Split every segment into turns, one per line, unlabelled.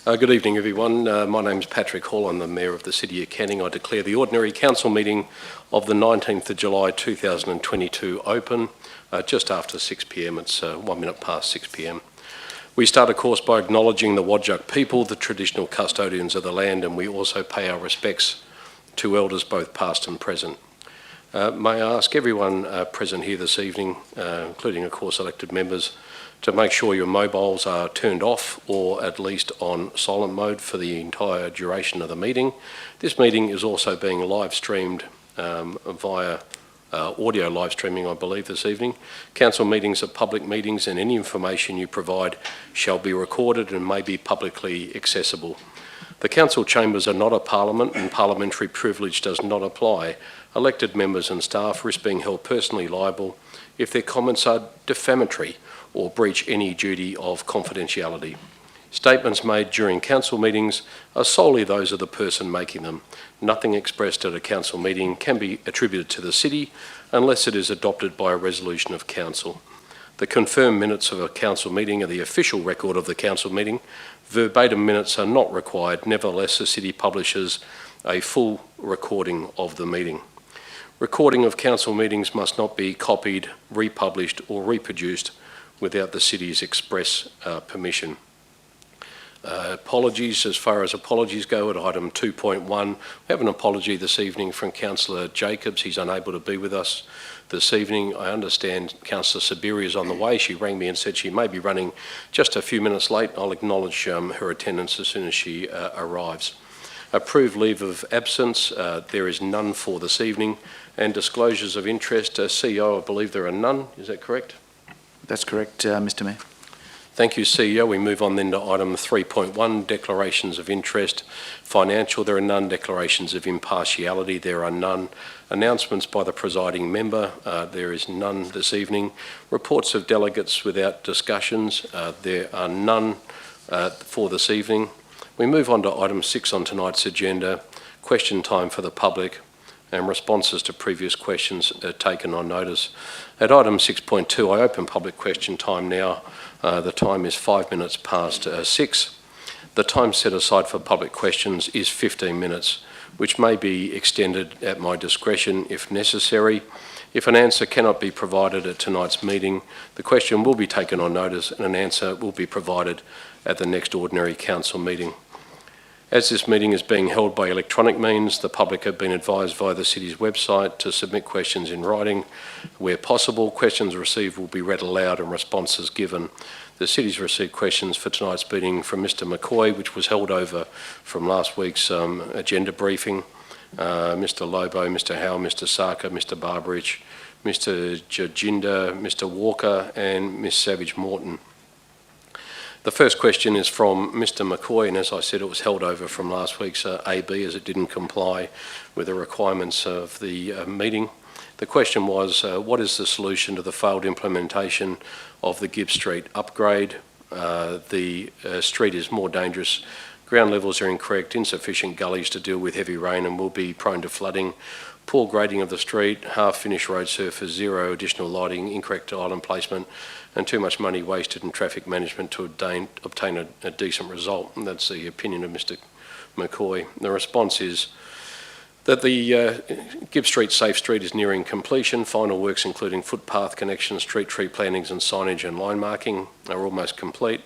Good evening, everyone. My name is Patrick Hall. I'm the Mayor of the City of Canning. I declare the ordinary council meeting of the 19th of July 2022 open just after 6 p.m. It's 1 minute past 6 p.m. We start, of course, by acknowledging the Whadjuk people, the traditional custodians of the land, and we also pay our respects to elders both past and present. May I ask everyone present here this evening, including, of course, elected members, to make sure your mobiles are turned off or at least on silent mode for the entire duration of the meeting. This meeting is also being live streamed via audio live streaming, I believe, this evening. Council meetings are public meetings and any information you provide shall be recorded and may be publicly accessible. The council chambers are not a parliament and parliamentary privilege does not apply. Elected members and staff risk being held personally liable if their comments are defamatory or breach any duty of confidentiality. Statements made during council meetings are solely those of the person making them. Nothing expressed at a council meeting can be attributed to the city unless it is adopted by a resolution of council. The confirmed minutes of a council meeting are the official record of the council meeting. Verbatim minutes are not required. Nevertheless, the city publishes a full recording of the meeting. Recording of council meetings must not be copied, republished or reproduced without the city's express permission. Apologies, as far as apologies go, at item 2.1, we have an apology this evening from Councillor Jacobs. He's unable to be with us this evening. I understand Councillor Sabiri is on the way. She rang me and said she may be running just a few minutes late. I'll acknowledge her attendance as soon as she arrives. Approved leave of absence, there is none for this evening. And disclosures of interest, CEO, I believe there are none. Is that correct?
That's correct, Mr Mayor.
Thank you, CEO. We move on then to item 3.1, declarations of interest. Financial, there are none. Declarations of impartiality, there are none. Announcements by the presiding member, there is none this evening. Reports of delegates without discussions, there are none for this evening. We move on to item 6 on tonight's agenda, question time for the public and responses to previous questions taken on notice. At item 6.2, I open public question time now. The time is 5 minutes past 6. The time set aside for public questions is 15 minutes, which may be extended at my discretion if necessary. If an answer cannot be provided at tonight's meeting, the question will be taken on notice and an answer will be provided at the next ordinary council meeting. As this meeting is being held by electronic means, the public have been advised via the city's website to submit questions in writing. Where possible, questions received will be read aloud and responses given. The city's received questions for tonight's meeting from Mr McCoy, which was held over from last week's agenda briefing. Mr Lobo, Mr Howe, Mr Sarker, Mr Barberich, Mr Jaginda, Mr Walker and Ms Savage-Morton. The first question is from Mr McCoy, and as I said, it was held over from last week's AB as it didn't comply with the requirements of the meeting. The question was, what is the solution to the failed implementation of the Gibbs Street upgrade? The street is more dangerous. Ground levels are incorrect, insufficient gullies to deal with heavy rain and will be prone to flooding. Poor grading of the street, half-finished road surface, zero additional lighting, incorrect island placement, and too much money wasted in traffic management to obtain a decent result. And that's the opinion of Mr McCoy. The response is that the Gibbs Street Safe Street is nearing completion. Final works including footpath connections, street tree plantings and signage and line marking are almost complete.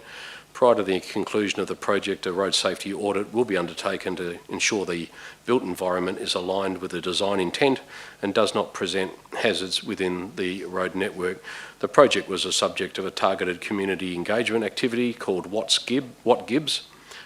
Prior to the conclusion of the project, a road safety audit will be undertaken to ensure the built environment is aligned with the design intent and does not present hazards within the road network. The project was a subject of a targeted community engagement activity called What Gibbs.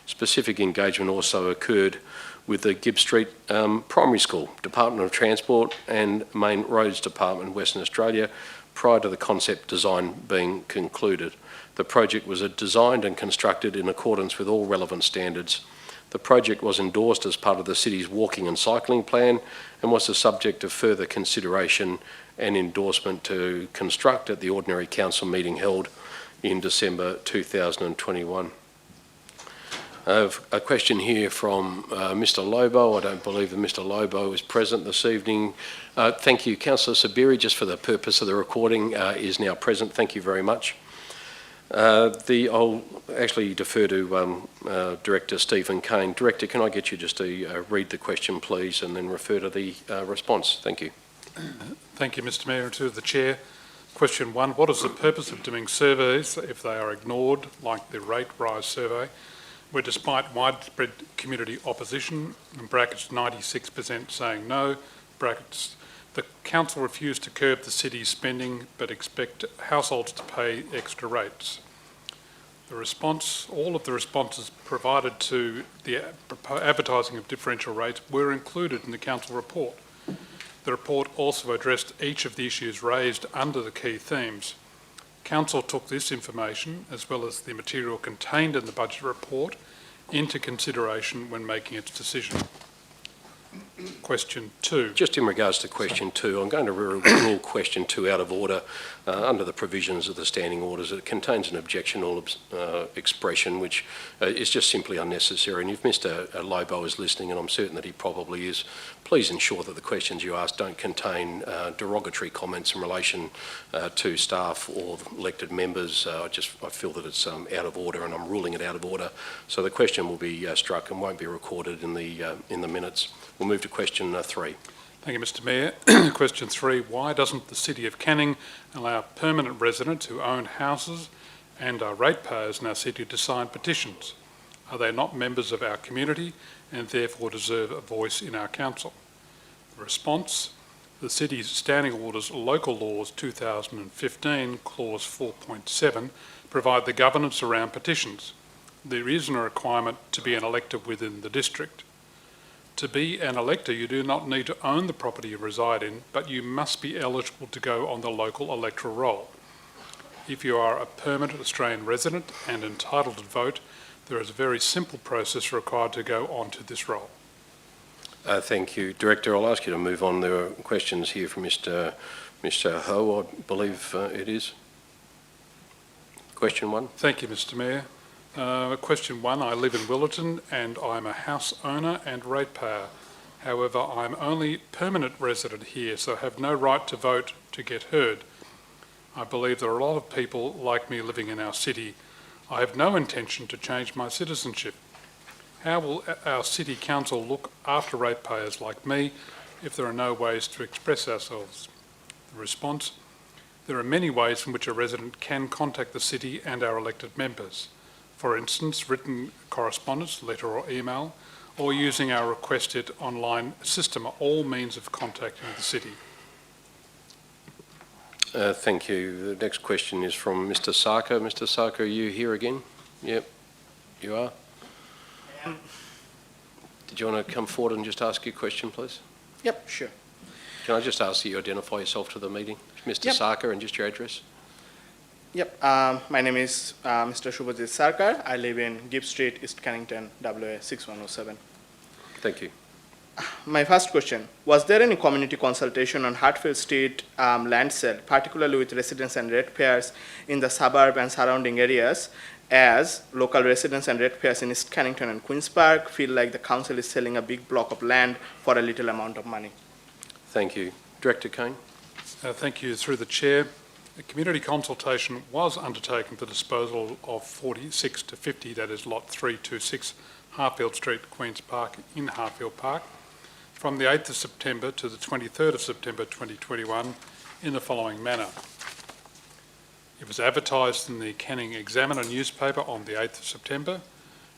Specific engagement also occurred with the Gibbs Street Primary School, Department of Transport and Main Roads Department, Western Australia, prior to the concept design being concluded. The project was designed and constructed in accordance with all relevant standards. The project was endorsed as part of the city's walking and cycling plan and was the subject of further consideration and endorsement to construct at the ordinary council meeting held in December 2021. I have a question here from Mr Lobo. I don't believe that Mr Lobo is present this evening. Thank you. Councillor Sabiri, just for the purpose of the recording, is now present. Thank you very much. I'll actually defer to Director Stephen Kane. Director, can I get you just to read the question, please, and then refer to the response? Thank you.
Thank you, Mr Mayor, and to the Chair. Question 1, what is the purpose of doing surveys if they are ignored, like the rate rise survey, where despite widespread community opposition, in brackets 96% saying no, brackets, the council refused to curb the city's spending but expect households to pay extra rates? The response, all of the responses provided to the advertising of differential rates were included in the council report. The report also addressed each of the issues raised under the key themes. Council took this information, as well as the material contained in the budget report, into consideration when making its decision. Question 2.
Just in regards to question 2, I'm going to rule question 2 out of order under the provisions of the standing orders. It contains an objectionable expression which is just simply unnecessary, and if Mr Lobo is listening, and I'm certain that he probably is, please ensure that the questions you ask don't contain derogatory comments in relation to staff or elected members. I feel that it's out of order, and I'm ruling it out of order. So the question will be struck and won't be recorded in the minutes. We'll move to question 3.
Thank you, Mr Mayor. Question 3, why doesn't the City of Canning allow permanent residents who own houses and are ratepayers in our city to sign petitions? Are they not members of our community and therefore deserve a voice in our council? The response, the City's Standing Orders Local Laws 2015, Clause 4.7, provide the governance around petitions. There isn't a requirement to be an elector within the district. To be an elector, you do not need to own the property you reside in, but you must be eligible to go on the local electoral roll. If you are a permanent Australian resident and entitled to vote, there is a very simple process required to go onto this roll.
Thank you. Director, I'll ask you to move on. There are questions here from Mr Ho, I believe it is. Question 1.
Thank you, Mr Mayor. Question 1, I live in Willerton and I'm a house owner and ratepayer. However, I'm only permanent resident here, so have no right to vote to get heard. I believe there are a lot of people like me living in our city. I have no intention to change my citizenship. How will our City Council look after ratepayers like me if there are no ways to express ourselves? The response, there are many ways in which a resident can contact the City and our elected members. For instance, written correspondence, letter or email, or using our requested online system are all means of contacting the City.
Thank you. The next question is from Mr Sarkar. Mr Sarkar, are you here again? Yep, you are. Did you want to come forward and just ask your question, please?
Yep, sure.
Can I just ask that you identify yourself to the meeting? Mr
Yep.
Sarkar, and just your address.
Yep, my name is Mr. Shubhajit Sarkar. I live in Gibbs Street, East Carrington, WA 6107.
Thank you.
My first question, was there any community consultation on Hartfield Street land sale, particularly with residents and ratepayers in the suburb and surrounding areas, as local residents and ratepayers in East Carrington and Queen's Park feel like the council is selling a big block of land for a little amount of money?
Thank you. Director Kane.
Thank you. Through the Chair, a community consultation was undertaken for disposal of 46 to 50, that is lot 326, Hartfield Street, Queen's Park, in Hartfield Park, from the 8th of September to the 23rd of September 2021 in the following manner. It was advertised in the Canning Examiner newspaper on the 8th of September,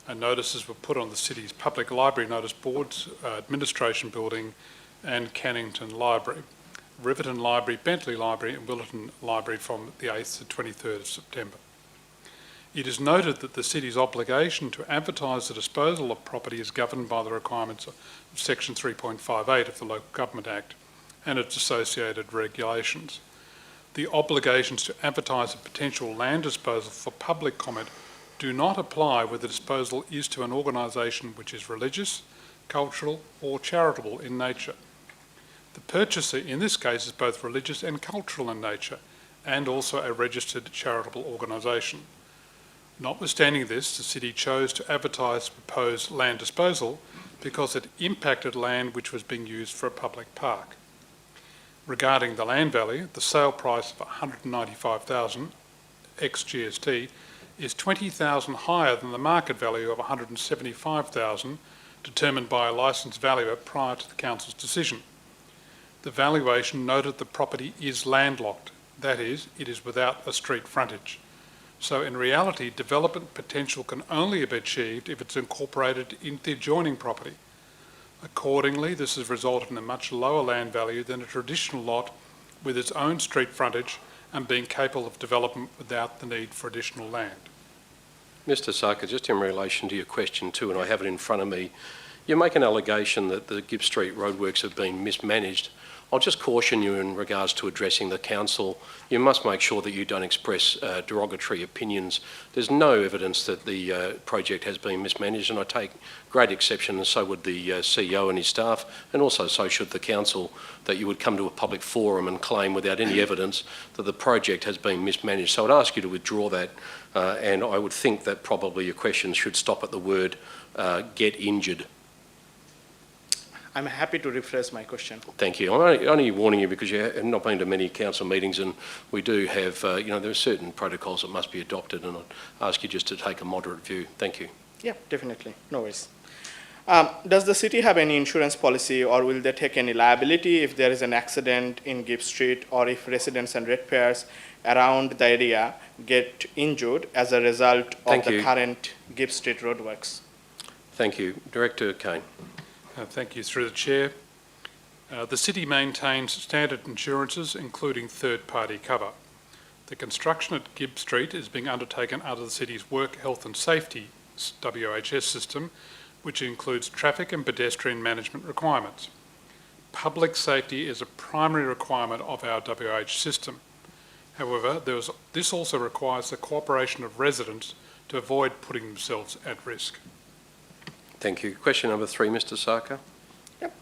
and notices were put on the city's public library notice boards, administration building and Cannington Library, Riverton Library, Bentley Library and Willerton Library from the 8th to 23rd of September. It is noted that the city's obligation to advertise the disposal of property is governed by the requirements of Section 3.58 of the Local Government Act and its associated regulations. The obligations to advertise a potential land disposal for public comment do not apply where the disposal is to an organisation which is religious, cultural or charitable in nature. The purchaser in this case is both religious and cultural in nature and also a registered charitable organisation. Notwithstanding this, the City chose to advertise the proposed land disposal because it impacted land which was being used for a public park. Regarding the land value, the sale price of $195,000 ex-GST is $20,000 higher than the market value of $175,000 determined by a licensed valuer prior to the council's decision. The valuation noted the property is landlocked, that is, it is without a street frontage. So in reality, development potential can only be achieved if it's incorporated into the adjoining property. Accordingly, this has resulted in a much lower land value than a traditional lot with its own street frontage and being capable of development without the need for additional land.
Mr. Sarkar, just in relation to your question too, and I have it in front of me, you make an allegation that the Gibbs Street roadworks have been mismanaged. I'll just caution you in regards to addressing the council. You must make sure that you don't express derogatory opinions. There's no evidence that the project has been mismanaged, and I take great exception, and so would the CEO and his staff, and also so should the council, that you would come to a public forum and claim without any evidence that the project has been mismanaged. So I'd ask you to withdraw that, and I would think that probably your questions should stop at the word get injured.
I'm happy to rephrase my question.
Thank you. I'm only warning you because you have not been to many council meetings, and we do have, there are certain protocols that must be adopted, and I'd ask you just to take a moderate view. Thank you.
Yeah, definitely. No worries. Does the city have any insurance policy, or will they take any liability if there is an accident in Gibbs Street, or if residents and ratepayers around the area get injured as a result of the current Gibbs Street roadworks?
Thank you. Director Kane.
Thank you. Through the Chair. The City maintains standard insurances, including third-party cover. The construction at Gibbs Street is being undertaken under the City's Work, Health and Safety WHS system, which includes traffic and pedestrian management requirements. Public safety is a primary requirement of our WH system. However, this also requires the cooperation of residents to avoid putting themselves at risk.
Thank you. Question number 3, Mr. Sarkar.
Yep.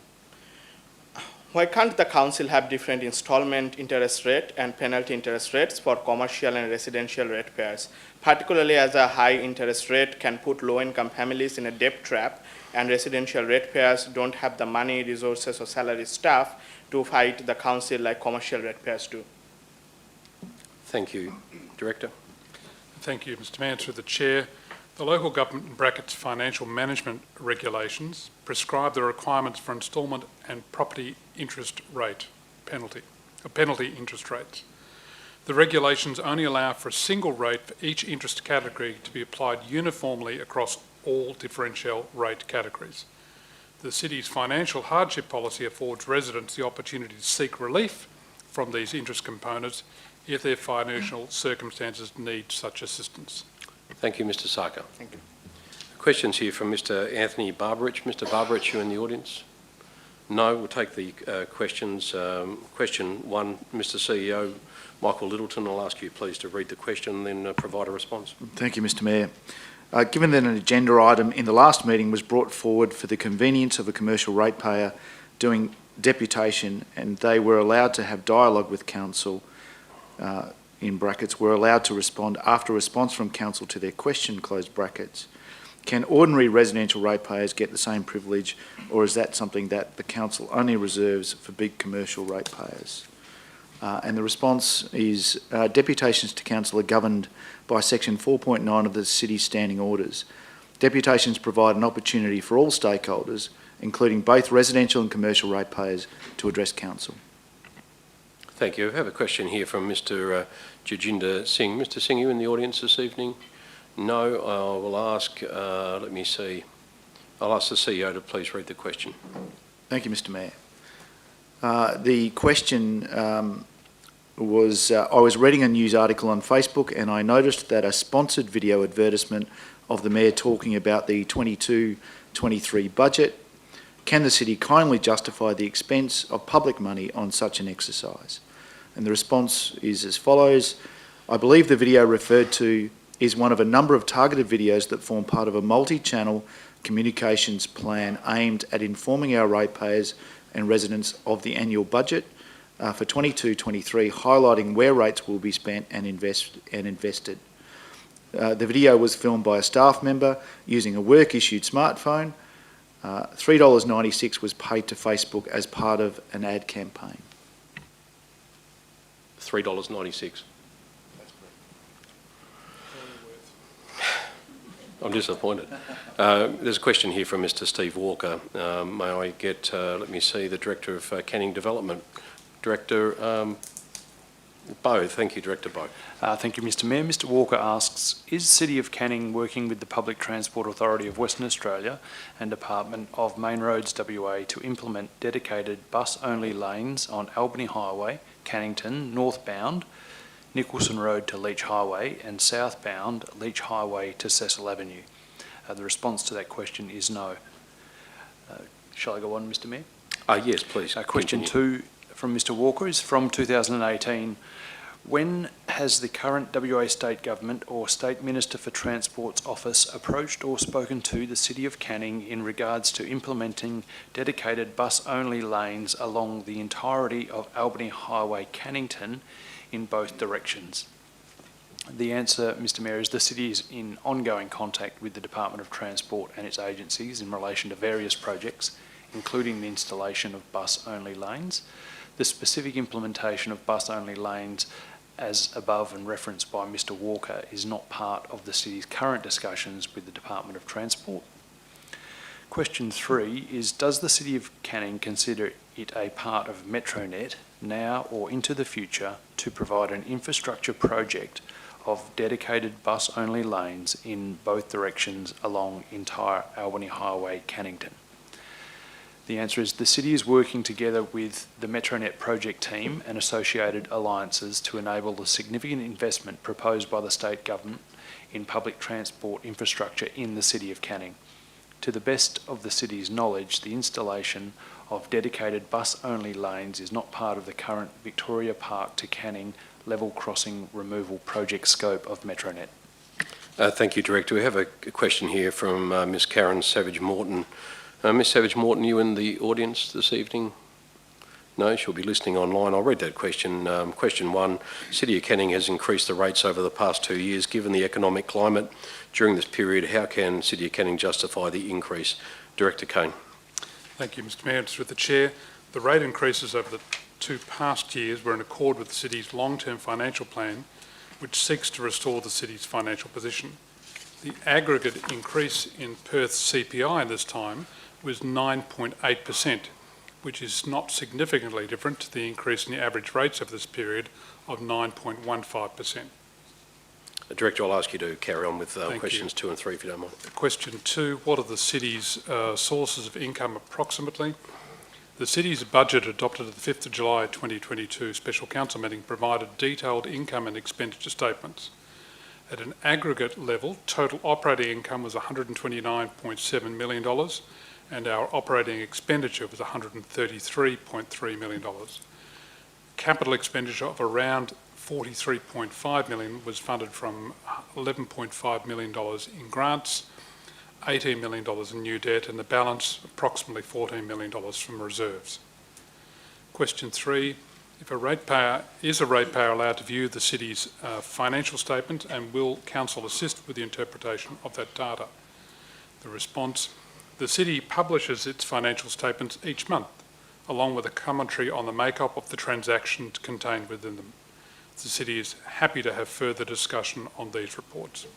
Why can't the council have different instalment interest rate and penalty interest rates for commercial and residential ratepayers, particularly as a high interest rate can put low-income families in a debt trap, and residential ratepayers don't have the money, resources, or salary staff to fight the council like commercial ratepayers do?
Thank you. Director.
Thank you, Mr. Mayor. Through the Chair. The local government in brackets financial management regulations prescribe the requirements for instalment and property interest rate penalty interest rates. The regulations only allow for a single rate for each interest category to be applied uniformly across all differential rate categories. The City's financial hardship policy affords residents the opportunity to seek relief from these interest components if their financial circumstances need such assistance.
Thank you, Mr. Sarkar.
Thank you.
Questions here from Mr. Anthony Barberich. Mr. Barberich, you in the audience? No, we'll take the questions. Question 1, Mr. CEO, Michael Littleton, I'll ask you please to read the question and then provide a response.
Thank you, Mr. Mayor. Given that an agenda item in the last meeting was brought forward for the convenience of a commercial ratepayer doing deputation, and they were allowed to have dialogue with council, in brackets, were allowed to respond after response from council to their question, closed brackets, can ordinary residential ratepayers get the same privilege, or is that something that the council only reserves for big commercial ratepayers? And the response is deputations to council are governed by section 4.9 of the City's standing orders. Deputations provide an opportunity for all stakeholders, including both residential and commercial ratepayers, to address council.
Thank you. I have a question here from Mr. Jajinder Singh. Mr. Singh, are you in the audience this evening? No. I will ask, let me see. I'll ask the CEO to please read the question.
Thank you, Mr. Mayor. The question was, I was reading a news article on Facebook and I noticed that a sponsored video advertisement of the Mayor talking about the 22-23 budget. Can the City kindly justify the expense of public money on such an exercise? And the response is as follows. I believe the video referred to is one of a number of targeted videos that form part of a multi-channel communications plan aimed at informing our ratepayers and residents of the annual budget for 22-23, highlighting where rates will be spent and invested. The video was filmed by a staff member using a work-issued smartphone. $3.96 was paid to Facebook as part of an ad campaign.
$3.96. I'm disappointed. There's a question here from Mr. Steve Walker. May I get, let me see, the Director of Canning Development. Director Bowe. Thank you, Director Bowe.
Thank you, Mr. Mayor. Mr. Walker asks, is City of Canning working with the Public Transport Authority of Western Australia and Department of Main Roads WA to implement dedicated bus-only lanes on Albany Highway, Carrington, Northbound, Nicholson Road to Leech Highway and Southbound, Leech Highway to Cecil Avenue? The response to that question is no. Shall I go on, Mr. Mayor?
Yes, please.
Question
continue.
2 from Mr. Walker is from 2018. When has the current WA State Government or State Minister for Transport's office approached or spoken to the City of Canning in regards to implementing dedicated bus-only lanes along the entirety of Albany Highway, Cannington, in both directions? The answer, Mr. Mayor, is the City is in ongoing contact with the Department of Transport and its agencies in relation to various projects, including the installation of bus-only lanes. The specific implementation of bus-only lanes, as above and referenced by Mr. Walker, is not part of the City's current discussions with the Department of Transport. Question 3 is, does the City of Canning consider it a part of Metronet now or into the future to provide an infrastructure project of dedicated bus-only lanes in both directions along entire Albany Highway, Cannington? The answer is the City is working together with the Metronet project team and associated alliances to enable the significant investment proposed by the State Government in public transport infrastructure in the City of Canning. To the best of the City's knowledge, the installation of dedicated bus-only lanes is not part of the current Victoria Park to Canning level crossing removal project scope of Metronet.
Thank you, Director. We have a question here from Ms. Karen Savage-Morton. Ms. Savage-Morton, you in the audience this evening? No, she'll be listening online. I'll read that question. Question 1, City of Canning has increased the rates over the past 2 years. Given the economic climate during this period, how can City of Canning justify the increase? Director Kane.
Thank you, Mr. Mayor. Through the Chair, the rate increases over the 2 past years were in accord with the City's long-term financial plan, which seeks to restore the City's financial position. The aggregate increase in Perth's CPI this time was 9.8%, which is not significantly different to the increase in the average rates over this period of 9.15%.
Director, I'll ask you to carry on with questions
you.
2 and 3 if you don't mind.
Question 2, what are the City's sources of income approximately? The City's budget adopted at the 5th of July 2022 Special Council meeting provided detailed income and expenditure statements. At an aggregate level, total operating income was $129.7 million and our operating expenditure was $133.3 million. Capital expenditure of around $43.5 million was funded from $11.5 million in grants, $18 million in new debt, and the balance, approximately $14 million from reserves. Question 3, is a ratepayer allowed to view the City's financial statement, and will Council assist with the interpretation of that data? The response, the City publishes its financial statements each month, along with a commentary on the makeup of the transactions contained within them. The City is happy to have further discussion on these reports.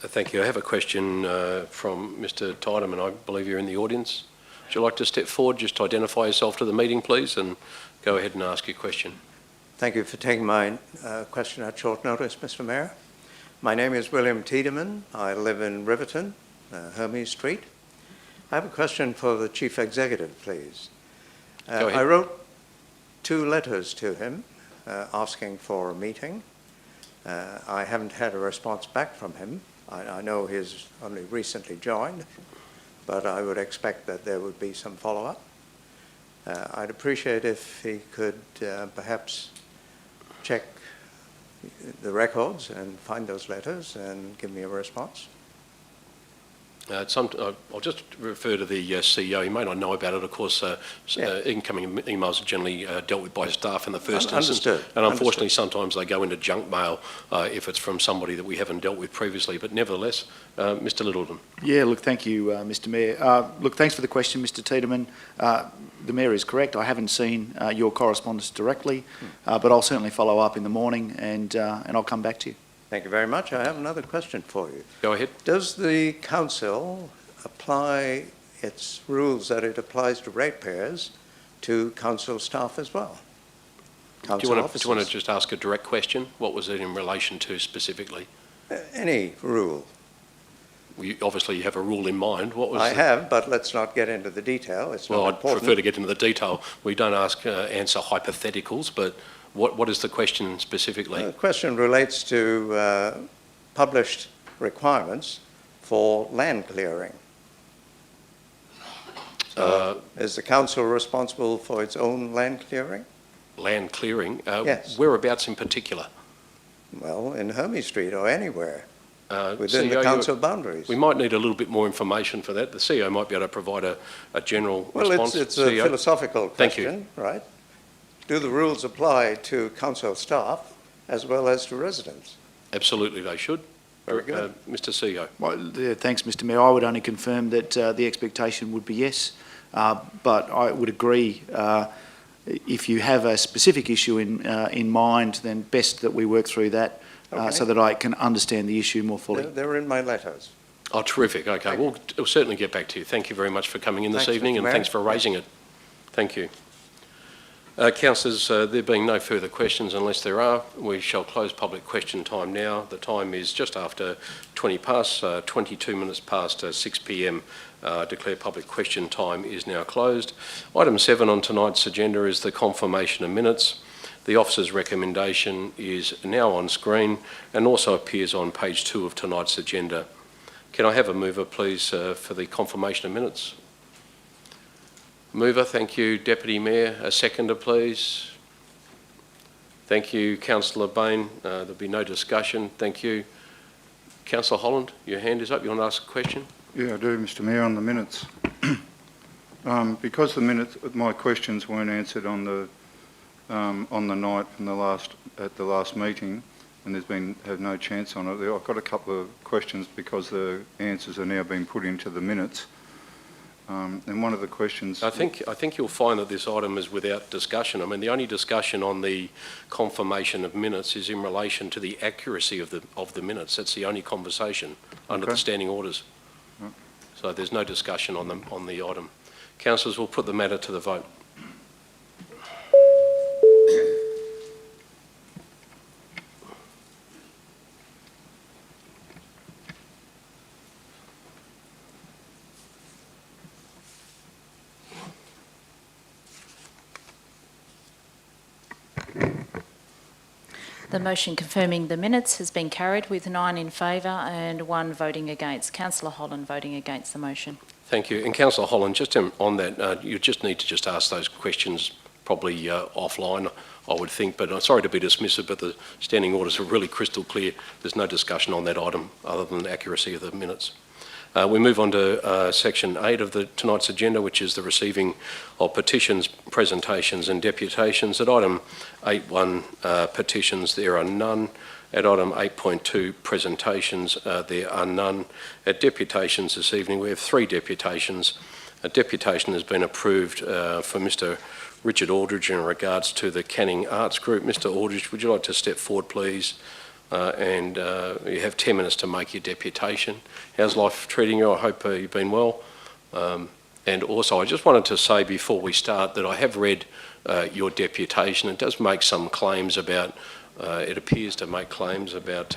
Thank you. I have a question from Mr. Tiedemann. I believe you're in the audience. Would you like to step forward, just to identify yourself to the meeting, please, and go ahead and ask your question.
Thank you for taking my question at short notice, Mr. Mayor. My name is William Tiedemann. I live in Riverton, Hermes Street. I have a question for the Chief Executive, please.
Go ahead.
I wrote 2 letters to him asking for a meeting. I haven't had a response back from him. I know he's only recently joined, but I would expect that there would be some follow-up. I'd appreciate if he could perhaps check the records and find those letters and give me a response.
I'll just refer to the CEO. He may not know about it. Of course, incoming emails are generally dealt with by staff in the first instance. And unfortunately, sometimes they go into junk mail if it's from somebody that we haven't dealt with previously. But nevertheless, Mr. Littleton.
Yeah, look, thank you, Mr. Mayor. Look, thanks for the question, Mr. Tiedemann. The Mayor is correct. I haven't seen your correspondence directly, but I'll certainly follow up in the morning and I'll come back to you.
Thank you very much. I have another question for you.
Go ahead.
Does the council apply its rules that it applies to ratepayers to council staff as well?
Do you want to just ask a direct question? What was it in relation to specifically?
Any rule.
Obviously, you have a rule in mind. What was
I have, but let's not get into the detail. It's
well,
not
I'd
important.
prefer to get into the detail. We don't answer hypotheticals, but what is the question specifically?
The question relates to published requirements for land clearing. So is the council responsible for its own land clearing?
Land clearing?
Yes.
Whereabouts in particular?
Well, in Hermy Street or anywhere within
CEO,
the council boundaries.
We might need a little bit more information for that. The CEO might be able to provide a general response.
Well, it's a
CEO?
philosophical
Thank you.
question, right? Do the rules apply to council staff as well as to residents?
Absolutely, they should.
Very good.
Mr. CEO.
Well, thanks, Mr Mayor. I would only confirm that the expectation would be yes, but I would agree if you have a specific issue in mind, then best that we work through that so that I can understand the issue more fully.
They're in my letters.
Oh, terrific. Okay, we'll certainly get back to you. Thank you very much for coming in this evening, and thanks for raising it. Thank you. Councillors, there being no further questions, unless there are, we shall close public question time now. The time is just after 20 past, 22 minutes past 6 p.m. Declare public question time is now closed. Item 7 on tonight's agenda is the confirmation of minutes. The officer's recommendation is now on screen and also appears on page 2 of tonight's agenda. Can I have a mover, please, for the confirmation of minutes? Mover, thank you. Deputy Mayor, a seconder, please. Thank you, Councillor Bain. There'll be no discussion. Thank you. Councillor Holland, your hand is up. You want to ask a question?
Yeah, I do, Mr Mayor, on the minutes. Because the minutes, my questions weren't answered on the night from at the last meeting, and have no chance on it. I've got a couple of questions because the answers are now being put into the minutes. And one of the questions...
I think you'll find that this item is without discussion. I mean, the only discussion on the confirmation of minutes is in relation to the accuracy of the minutes. That's the only conversation under the standing orders.
Right.
So there's no discussion on the item. Councillors, will put the matter to the vote.
The motion confirming the minutes has been carried with 9 in favour and 1 voting against. Councillor Holland voting against the motion.
Thank you. And Councillor Holland, just on that, you just need to just ask those questions probably offline, I would think. But I'm sorry to be dismissive, but the standing orders are really crystal clear. There's no discussion on that item other than the accuracy of the minutes. We move on to section 8 of tonight's agenda, which is the receiving of petitions, presentations and deputations. At item 8.1 petitions, there are none. At item 8.2 presentations, there are none. At deputations this evening, we have 3 deputations. A deputation has been approved for Mr Richard Aldridge in regards to the Canning Arts Group. Mr Aldridge, would you like to step forward, please? And you have 10 minutes to make your deputation. How's life treating you? I hope you've been well. And also, I just wanted to say before we start that I have read your deputation. It does make some claims about, it appears to make claims about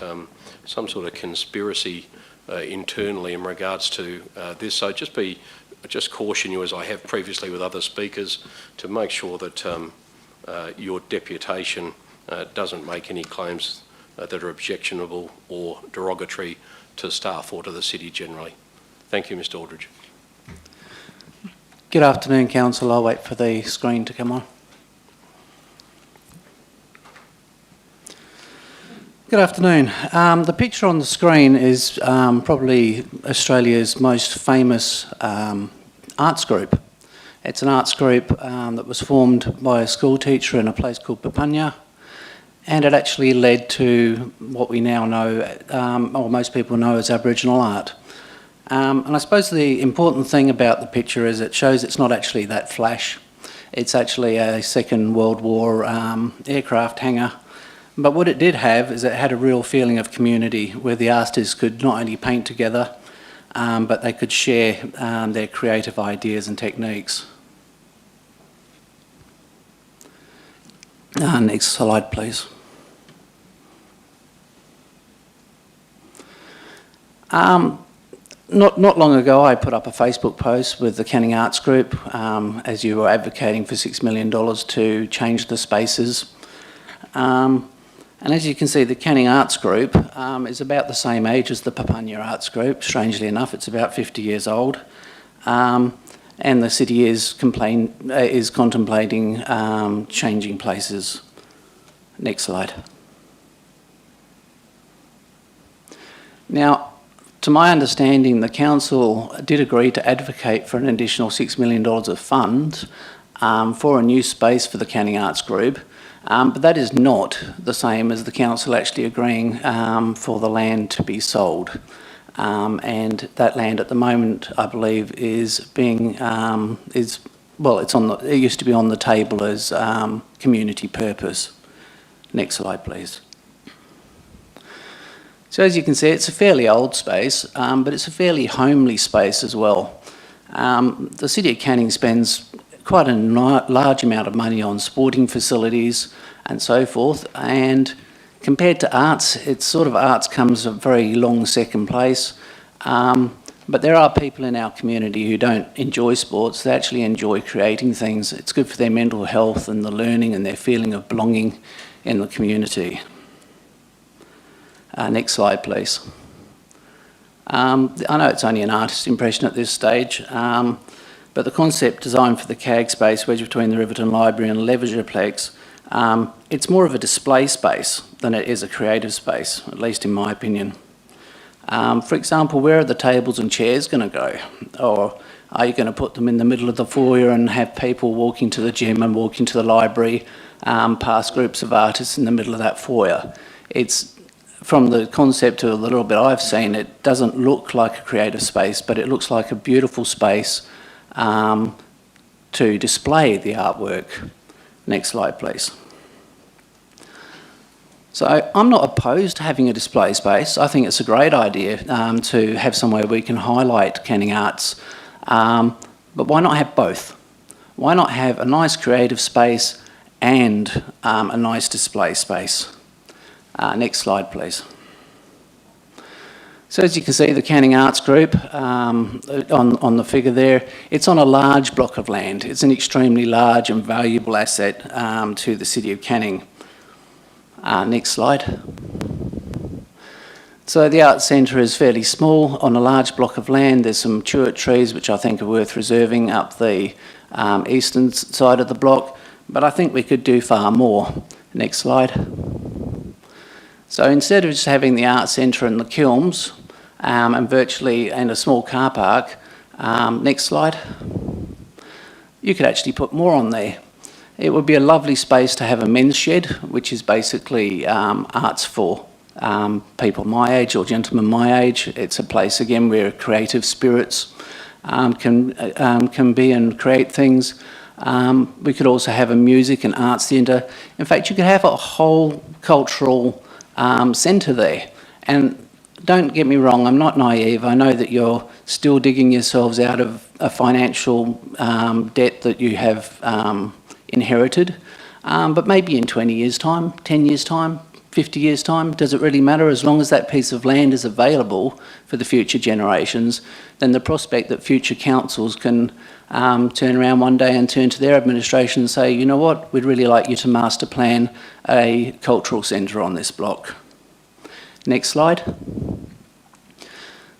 some sort of conspiracy internally in regards to this. So just caution you, as I have previously with other speakers, to make sure that your deputation doesn't make any claims that are objectionable or derogatory to staff or to the city generally. Thank you, Mr Aldridge.
Good afternoon, Council. I'll wait for the screen to come on. Good afternoon. The picture on the screen is probably Australia's most famous arts group. It's an arts group that was formed by a school teacher in a place called Papunya. And it actually led to what we now know, or most people know, as Aboriginal art. And I suppose the important thing about the picture is it shows it's not actually that flash. It's actually a Second World War aircraft hangar But what it did have is it had a real feeling of community where the artists could not only paint together, but they could share their creative ideas and techniques. Next slide, please. Not long ago, I put up a Facebook post with the Canning Arts Group as you were advocating for $6 million to change the spaces. And as you can see, the Canning Arts Group is about the same age as the Papunya Arts Group. Strangely enough, it's about 50 years old. And the city is contemplating changing places. Next slide. Now, to my understanding, the council did agree to advocate for an additional $6 million of funds for a new space for the Canning Arts Group. But that is not the same as the council actually agreeing for the land to be sold. And that land at the moment, I believe, is being, it used to be on the table as community purpose. Next slide, please. So as you can see, it's a fairly old space, but it's a fairly homely space as well. The City of Canning spends quite a large amount of money on sporting facilities and so forth, and compared to arts, arts comes a very long second place. But there are people in our community who don't enjoy sports, they actually enjoy creating things. It's good for their mental health and the learning and their feeling of belonging in the community. Next slide, please. I know it's only an artist's impression at this stage, but the concept designed for the CAG space, wedged between the Riverton Library and LeisurePlex, it's more of a display space than it is a creative space, at least in my opinion. For example, where are the tables and chairs going to go? Or are you going to put them in the middle of the foyer and have people walking to the gym and walking to the library, past groups of artists in the middle of that foyer? From the concept of the little bit I've seen, it doesn't look like a creative space, but it looks like a beautiful space to display the artwork. Next slide, please. So I'm not opposed to having a display space. I think it's a great idea to have somewhere we can highlight Canning Arts, but why not have both? Why not have a nice creative space and a nice display space? Next slide, please. So as you can see, the Canning Arts Group, on the figure there, it's on a large block of land. It's an extremely large and valuable asset to the City of Canning. Next slide. So the Arts Centre is fairly small on a large block of land. There's some tuart trees which I think are worth reserving up the eastern side of the block, but I think we could do far more. Next slide. So instead of just having the Arts Centre and the Kilns and a small car park, next slide, you could actually put more on there. It would be a lovely space to have a men's shed, which is basically arts for people my age or gentlemen my age. It's a place, again, where creative spirits can be and create things. We could also have a music and arts centre. In fact, you could have a whole cultural centre there. And don't get me wrong, I'm not naive. I know that you're still digging yourselves out of a financial debt that you have inherited, but maybe in 20 years' time, 10 years' time, 50 years' time, does it really matter? As long as that piece of land is available for the future generations, then the prospect that future councils can turn around one day and turn to their administration and say, you know what, we'd really like you to master plan a cultural centre on this block. Next slide.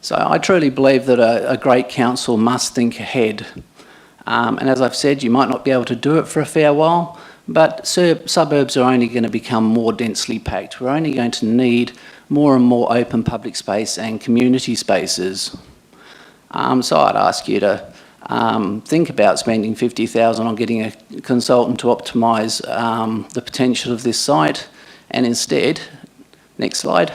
So I truly believe that a great council must think ahead. And as I've said, you might not be able to do it for a fair while, but suburbs are only going to become more densely packed. We're only going to need more and more open public space and community spaces. So I'd ask you to think about spending $50,000 on getting a consultant to optimise the potential of this site, and instead, next slide,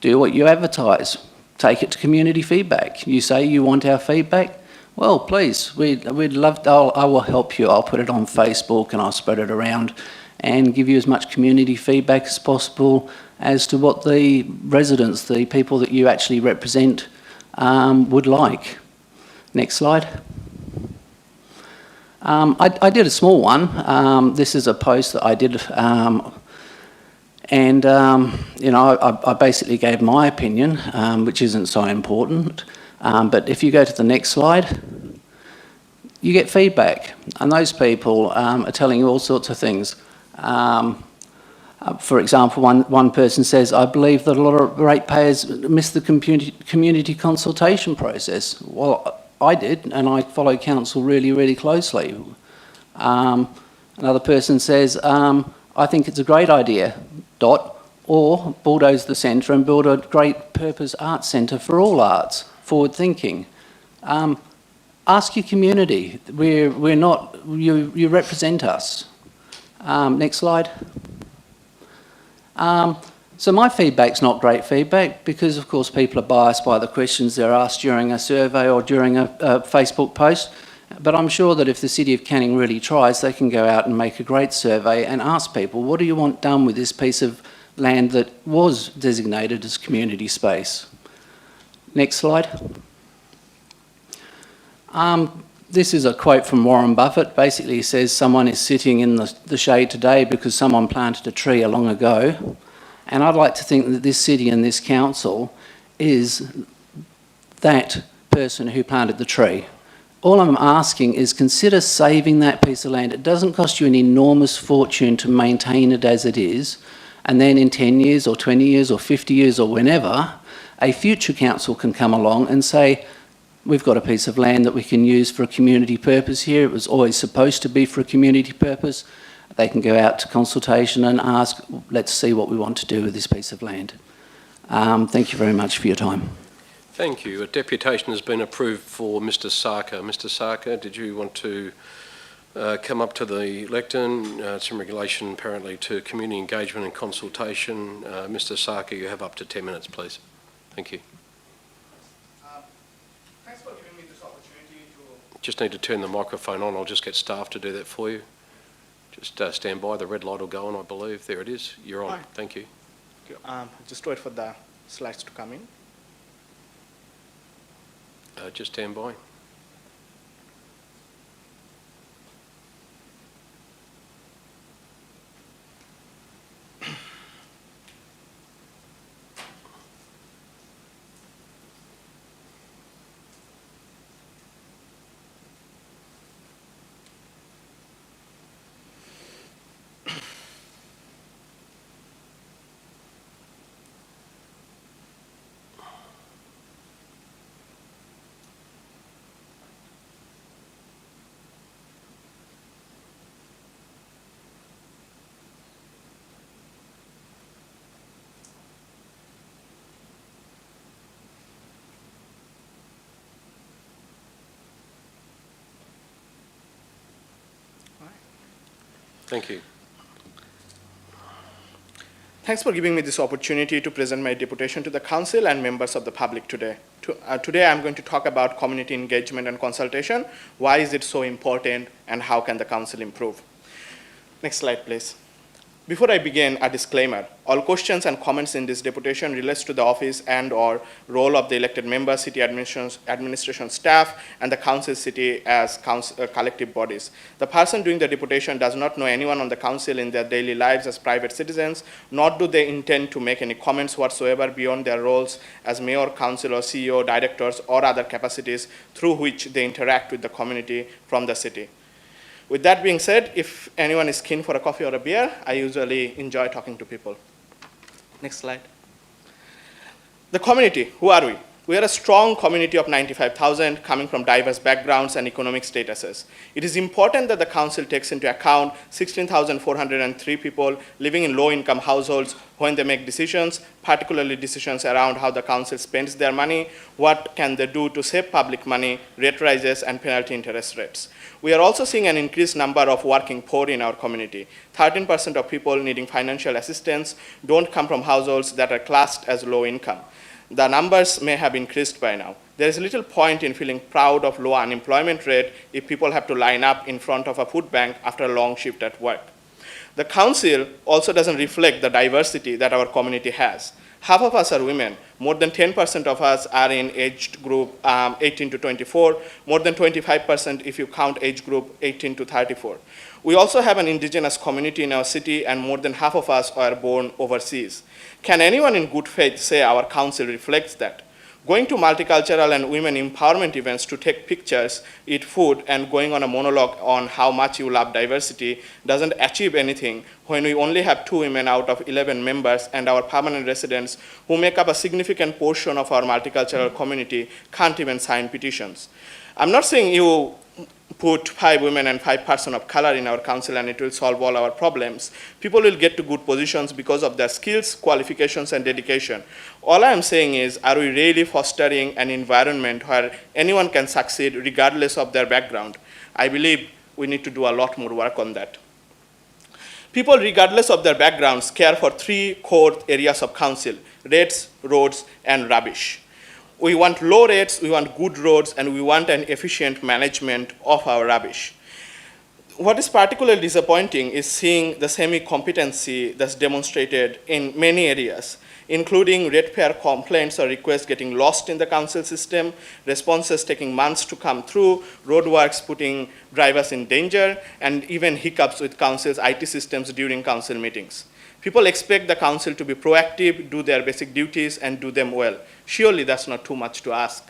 do what you advertise. Take it to community feedback. You say you want our feedback? Well, please, we'd love to, I will help you. I'll put it on Facebook and I'll spread it around, and give you as much community feedback as possible as to what the residents, the people that you actually represent, would like. Next slide. I did a small one. This is a post that I did, I basically gave my opinion, which isn't so important. But if you go to the next slide, you get feedback, and those people are telling you all sorts of things. For example, one person says, I believe that a lot of ratepayers miss the community consultation process. Well, I did, and I follow council really, really closely. Another person says, I think it's a great idea, or bulldoze the centre and build a great purpose arts centre for all arts, forward thinking. Ask your community. We're not, you represent us. Next slide. So my feedback's not great feedback because, of course, people are biased by the questions they're asked during a survey or during a Facebook post. But I'm sure that if the City of Canning really tries, they can go out and make a great survey and ask people, what do you want done with this piece of land that was designated as community space? Next slide. This is a quote from Warren Buffett. Basically, he says someone is sitting in the shade today because someone planted a tree long ago. And I'd like to think that this city and this council is that person who planted the tree. All I'm asking is consider saving that piece of land. It doesn't cost you an enormous fortune to maintain it as it is. And then in 10 years or 20 years or 50 years or whenever, a future council can come along and say, we've got a piece of land that we can use for a community purpose here. It was always supposed to be for a community purpose. They can go out to consultation and ask, let's see what we want to do with this piece of land. Thank you very much for your time.
Thank you. A deputation has been approved for Mr. Sarkar. Mr. Sarkar, did you want to come up to the lectern? It's in regulation apparently to community engagement and consultation. Mr. Sarkar, you have up to 10 minutes, please. Thank you.
Thanks for giving me this opportunity to...
Just need to turn the microphone on. I'll just get staff to do that for you. Just stand by. The red light will go on, I believe. There it is. You're on.
Right.
Thank you.
Just wait for the slides to come in.
Just stand by. Thank you.
Thanks for giving me this opportunity to present my deputation to the Council and members of the public today. Today I'm going to talk about community engagement and consultation. Why is it so important and how can the Council improve? Next slide, please. Before I begin, a disclaimer. All questions and comments in this deputation relates to the office and or role of the elected member, city administration staff, and the council city as collective bodies. The person doing the deputation does not know anyone on the council in their daily lives as private citizens, nor do they intend to make any comments whatsoever beyond their roles as mayor, council, or CEO, directors, or other capacities through which they interact with the community from the city. With that being said, if anyone is keen for a coffee or a beer, I usually enjoy talking to people. Next slide. The community, who are we? We are a strong community of 95,000 coming from diverse backgrounds and economic statuses. It is important that the council takes into account 16,403 people living in low-income households when they make decisions, particularly decisions around how the council spends their money, what can they do to save public money, rate rises, and penalty interest rates. We are also seeing an increased number of working poor in our community. 13% of people needing financial assistance don't come from households that are classed as low income. The numbers may have increased by now. There is little point in feeling proud of low unemployment rate if people have to line up in front of a food bank after a long shift at work. The council also doesn't reflect the diversity that our community has. Half of us are women. More than 10% of us are in age group 18 to 24, more than 25% if you count age group 18 to 34. We also have an indigenous community in our city, and more than half of us are born overseas. Can anyone in good faith say our council reflects that? Going to multicultural and women empowerment events to take pictures, eat food, and going on a monologue on how much you love diversity doesn't achieve anything when we only have 2 women out of 11 members, and our permanent residents, who make up a significant portion of our multicultural community, can't even sign petitions. I'm not saying you put 5 women and 5 persons of color in our council and it will solve all our problems. People will get to good positions because of their skills, qualifications, and dedication. All I am saying is, are we really fostering an environment where anyone can succeed regardless of their background? I believe we need to do a lot more work on that. People, regardless of their backgrounds, care for 3 core areas of council: rates, roads, and rubbish. We want low rates, we want good roads, and we want an efficient management of our rubbish. What is particularly disappointing is seeing the semi-competency that's demonstrated in many areas, including ratepayer complaints or requests getting lost in the council system, responses taking months to come through, roadworks putting drivers in danger, and even hiccups with council's IT systems during council meetings. People expect the council to be proactive, do their basic duties, and do them well. Surely that's not too much to ask.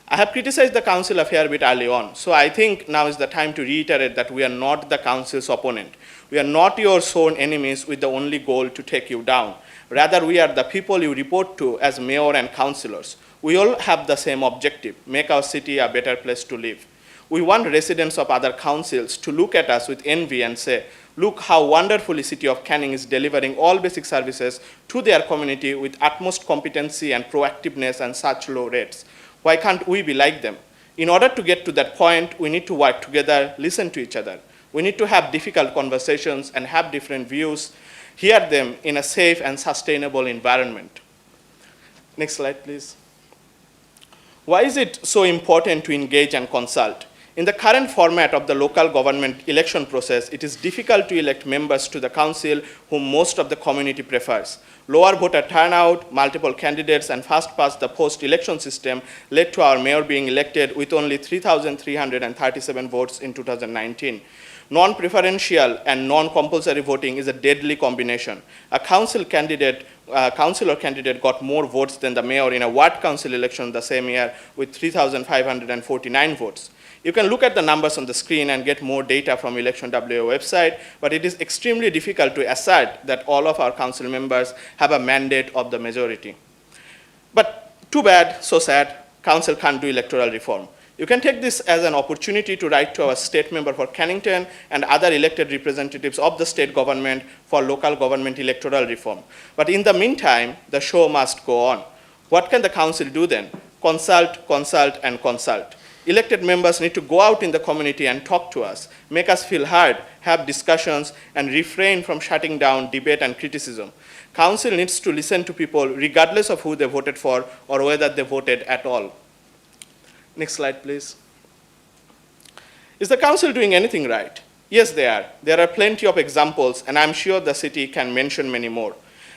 I have criticized the council a fair bit early on, so I think now is the time to reiterate that we are not the council's opponent. We are not your sworn enemies with the only goal to take you down. Rather, we are the people you report to as mayor and councillors. We all have the same objective: make our city a better place to live. We want residents of other councils to look at us with envy and say, look how wonderfully City of Canning is delivering all basic services to their community with utmost competency and proactiveness and such low rates. Why can't we be like them? In order to get to that point, we need to work together, listen to each other. We need to have difficult conversations and have different views, hear them in a safe and sustainable environment. Next slide, please. Why is it so important to engage and consult? In the current format of the local government election process, it is difficult to elect members to the council whom most of the community prefers. Lower voter turnout, multiple candidates, and fast-past-the-post election system led to our mayor being elected with only 3,337 votes in 2019. Non-preferential and non-compulsory voting is a deadly combination. A councillor candidate got more votes than the mayor in a ward council election the same year with 3,549 votes. You can look at the numbers on the screen and get more data from Election WA website, but it is extremely difficult to assert that all of our council members have a mandate of the majority. But too bad, so sad, council can't do electoral reform. You can take this as an opportunity to write to our state member for Carrington and other elected representatives of the state government for local government electoral reform. But in the meantime, the show must go on. What can the council do then? Consult, consult, and consult. Elected members need to go out in the community and talk to us, make us feel heard, have discussions, and refrain from shutting down debate and criticism. Council needs to listen to people regardless of who they voted for or whether they voted at all. Next slide, please. Is the council doing anything right? Yes, they are. There are plenty of examples, and I'm sure the city can mention many more.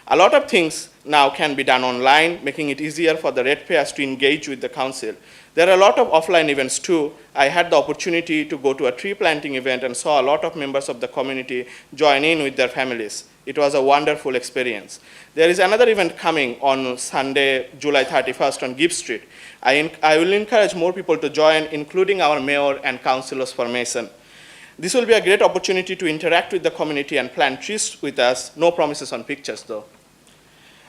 A lot of things now can be done online, making it easier for the ratepayers to engage with the council. There are a lot of offline events too. I had the opportunity to go to a tree planting event and saw a lot of members of the community join in with their families. It was a wonderful experience. There is another event coming on Sunday, July 31st on Gibbs Street. I will encourage more people to join, including our mayor and councillors for Mason. This will be a great opportunity to interact with the community and plant trees with us. No promises on pictures though.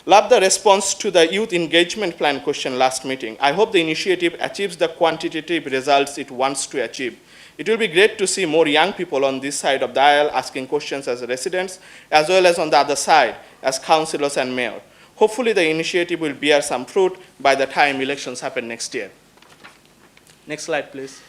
Love the response to the youth engagement plan question last meeting. I hope the initiative achieves the quantitative results it wants to achieve. It will be great to see more young people on this side of the aisle asking questions as residents, as well as on the other side as councillors and mayor. Hopefully the initiative will bear some fruit by the time elections happen next year. Next slide, please.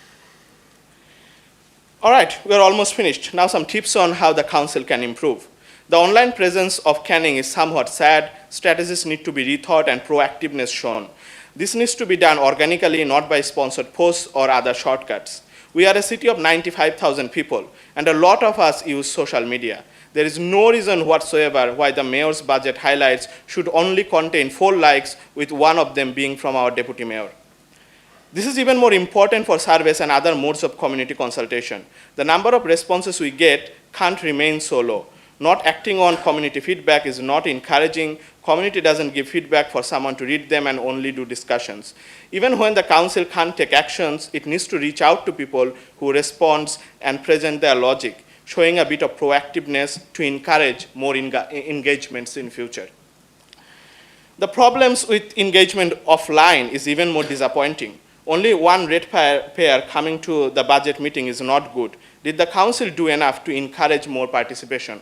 All right, we're almost finished. Now some tips on how the council can improve. The online presence of Canning is somewhat sad. Strategies need to be rethought and proactiveness shown. This needs to be done organically, not by sponsored posts or other shortcuts. We are a city of 95,000 people, and a lot of us use social media. There is no reason whatsoever why the mayor's budget highlights should only contain 4 likes, with one of them being from our deputy mayor. This is even more important for surveys and other modes of community consultation. The number of responses we get can't remain so low. Not acting on community feedback is not encouraging. Community doesn't give feedback for someone to read them and only do discussions. Even when the council can't take actions, it needs to reach out to people who respond and present their logic, showing a bit of proactiveness to encourage more engagements in future. The problems with engagement offline is even more disappointing. Only one ratepayer coming to the budget meeting is not good. Did the council do enough to encourage more participation?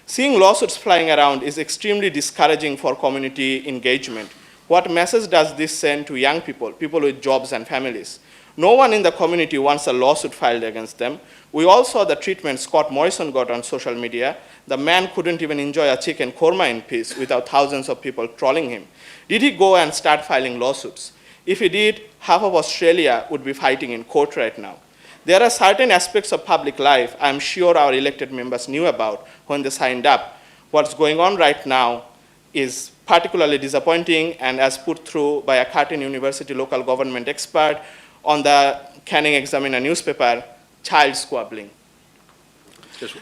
Seeing lawsuits flying around is extremely discouraging for community engagement. What message does this send to young people, people with jobs and families? No one in the community wants a lawsuit filed against them. We all saw the treatment Scott Morrison got on social media. The man couldn't even enjoy a chicken korma in peace without thousands of people trolling him. Did he go and start filing lawsuits? If he did, half of Australia would be fighting in court right now. There are certain aspects of public life I'm sure our elected members knew about when they signed up. What's going on right now is particularly disappointing, and as put through by a Carrington University local government expert on the Canning Examiner newspaper, child squabbling.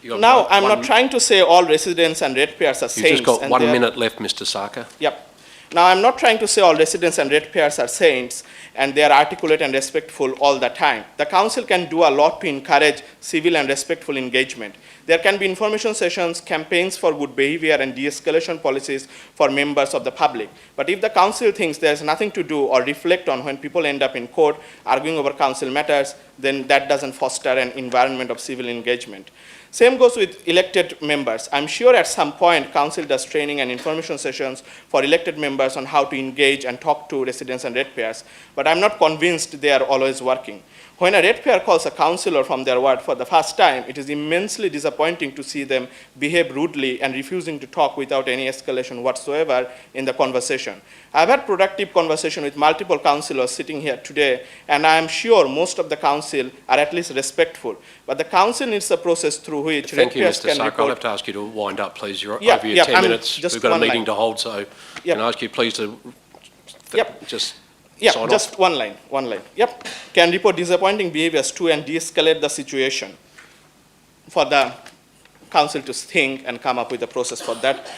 Now, I'm not trying to say all residents and ratepayers are saints.
You've just got 1 minute left, Mr. Sarkar.
Yep. Now, I'm not trying to say all residents and ratepayers are saints and they are articulate and respectful all the time. The council can do a lot to encourage civil and respectful engagement. There can be information sessions, campaigns for good behavior, and de-escalation policies for members of the public. But if the council thinks there's nothing to do or reflect on when people end up in court arguing over council matters, then that doesn't foster an environment of civil engagement. Same goes with elected members. I'm sure at some point council does training and information sessions for elected members on how to engage and talk to residents and ratepayers, but I'm not convinced they are always working. When a ratepayer calls a councillor from their ward for the first time, it is immensely disappointing to see them behave rudely and refusing to talk without any escalation whatsoever in the conversation. I've had productive conversation with multiple councillors sitting here today, and I am sure most of the council are at least respectful. But the council needs a process through which ratepayers can report. Thank you, Mr.
Sarkar. I'll have to ask you to wind up, please. You're over your 10 minutes. We've got a meeting to hold, so can I ask you please to just...
Yeah, just one line. Yep, can report disappointing behaviors to and de-escalate the situation for the council to think and come up with a process for that.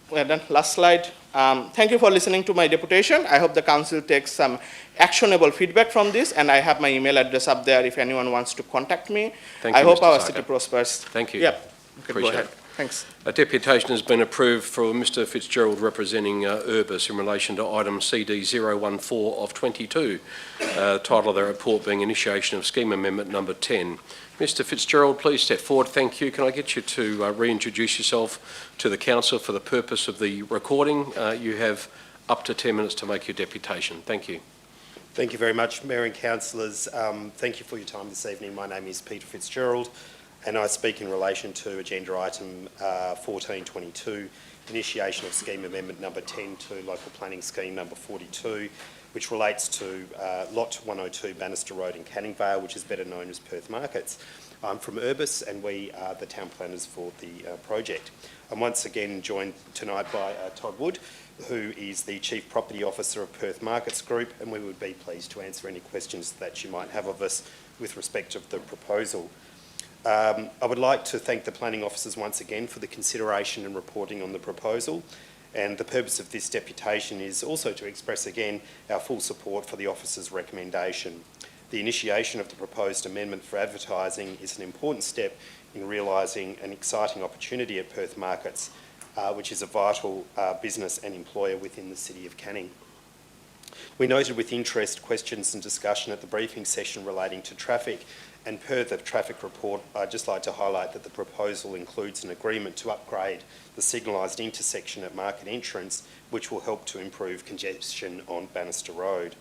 We're done. Last slide. Thank you for listening to my deputation. I hope the council takes some actionable feedback from this, and I have my email address up there if anyone wants to contact me. I hope our city prospers.
Thank you.
Yeah, okay,
Appreciate
go ahead.
it.
Thanks.
A deputation has been approved for Mr. Fitzgerald representing Urbis in relation to item CD 014 of 22, title of the report being Initiation of Scheme Amendment number 10. Mr. Fitzgerald, please step forward. Thank you. Can I get you to reintroduce yourself to the council for the purpose of the recording? You have up to 10 minutes to make your deputation. Thank you.
Thank you very much, Mayor and councillors. Thank you for your time this evening. My name is Peter Fitzgerald, and I speak in relation to agenda item 1422, initiation of scheme amendment number 10 to local planning scheme number 42, which relates to lot 102 Bannister Road in Canning Vale, which is better known as Perth Markets. I'm from Urbis, and we are the town planners for the project. I'm once again joined tonight by Todd Wood, who is the Chief Property Officer of Perth Markets Group, and we would be pleased to answer any questions that you might have of us with respect of the proposal. I would like to thank the planning officers once again for the consideration and reporting on the proposal, and the purpose of this deputation is also to express again our full support for the officers' recommendation. The initiation of the proposed amendment for advertising is an important step in realising an exciting opportunity at Perth Markets, which is a vital business and employer within the City of Canning. We noted with interest questions and discussion at the briefing session relating to traffic, and per the traffic report, I'd just like to highlight that the proposal includes an agreement to upgrade the signalised intersection at Market Entrance, which will help to improve congestion on Bannister Road.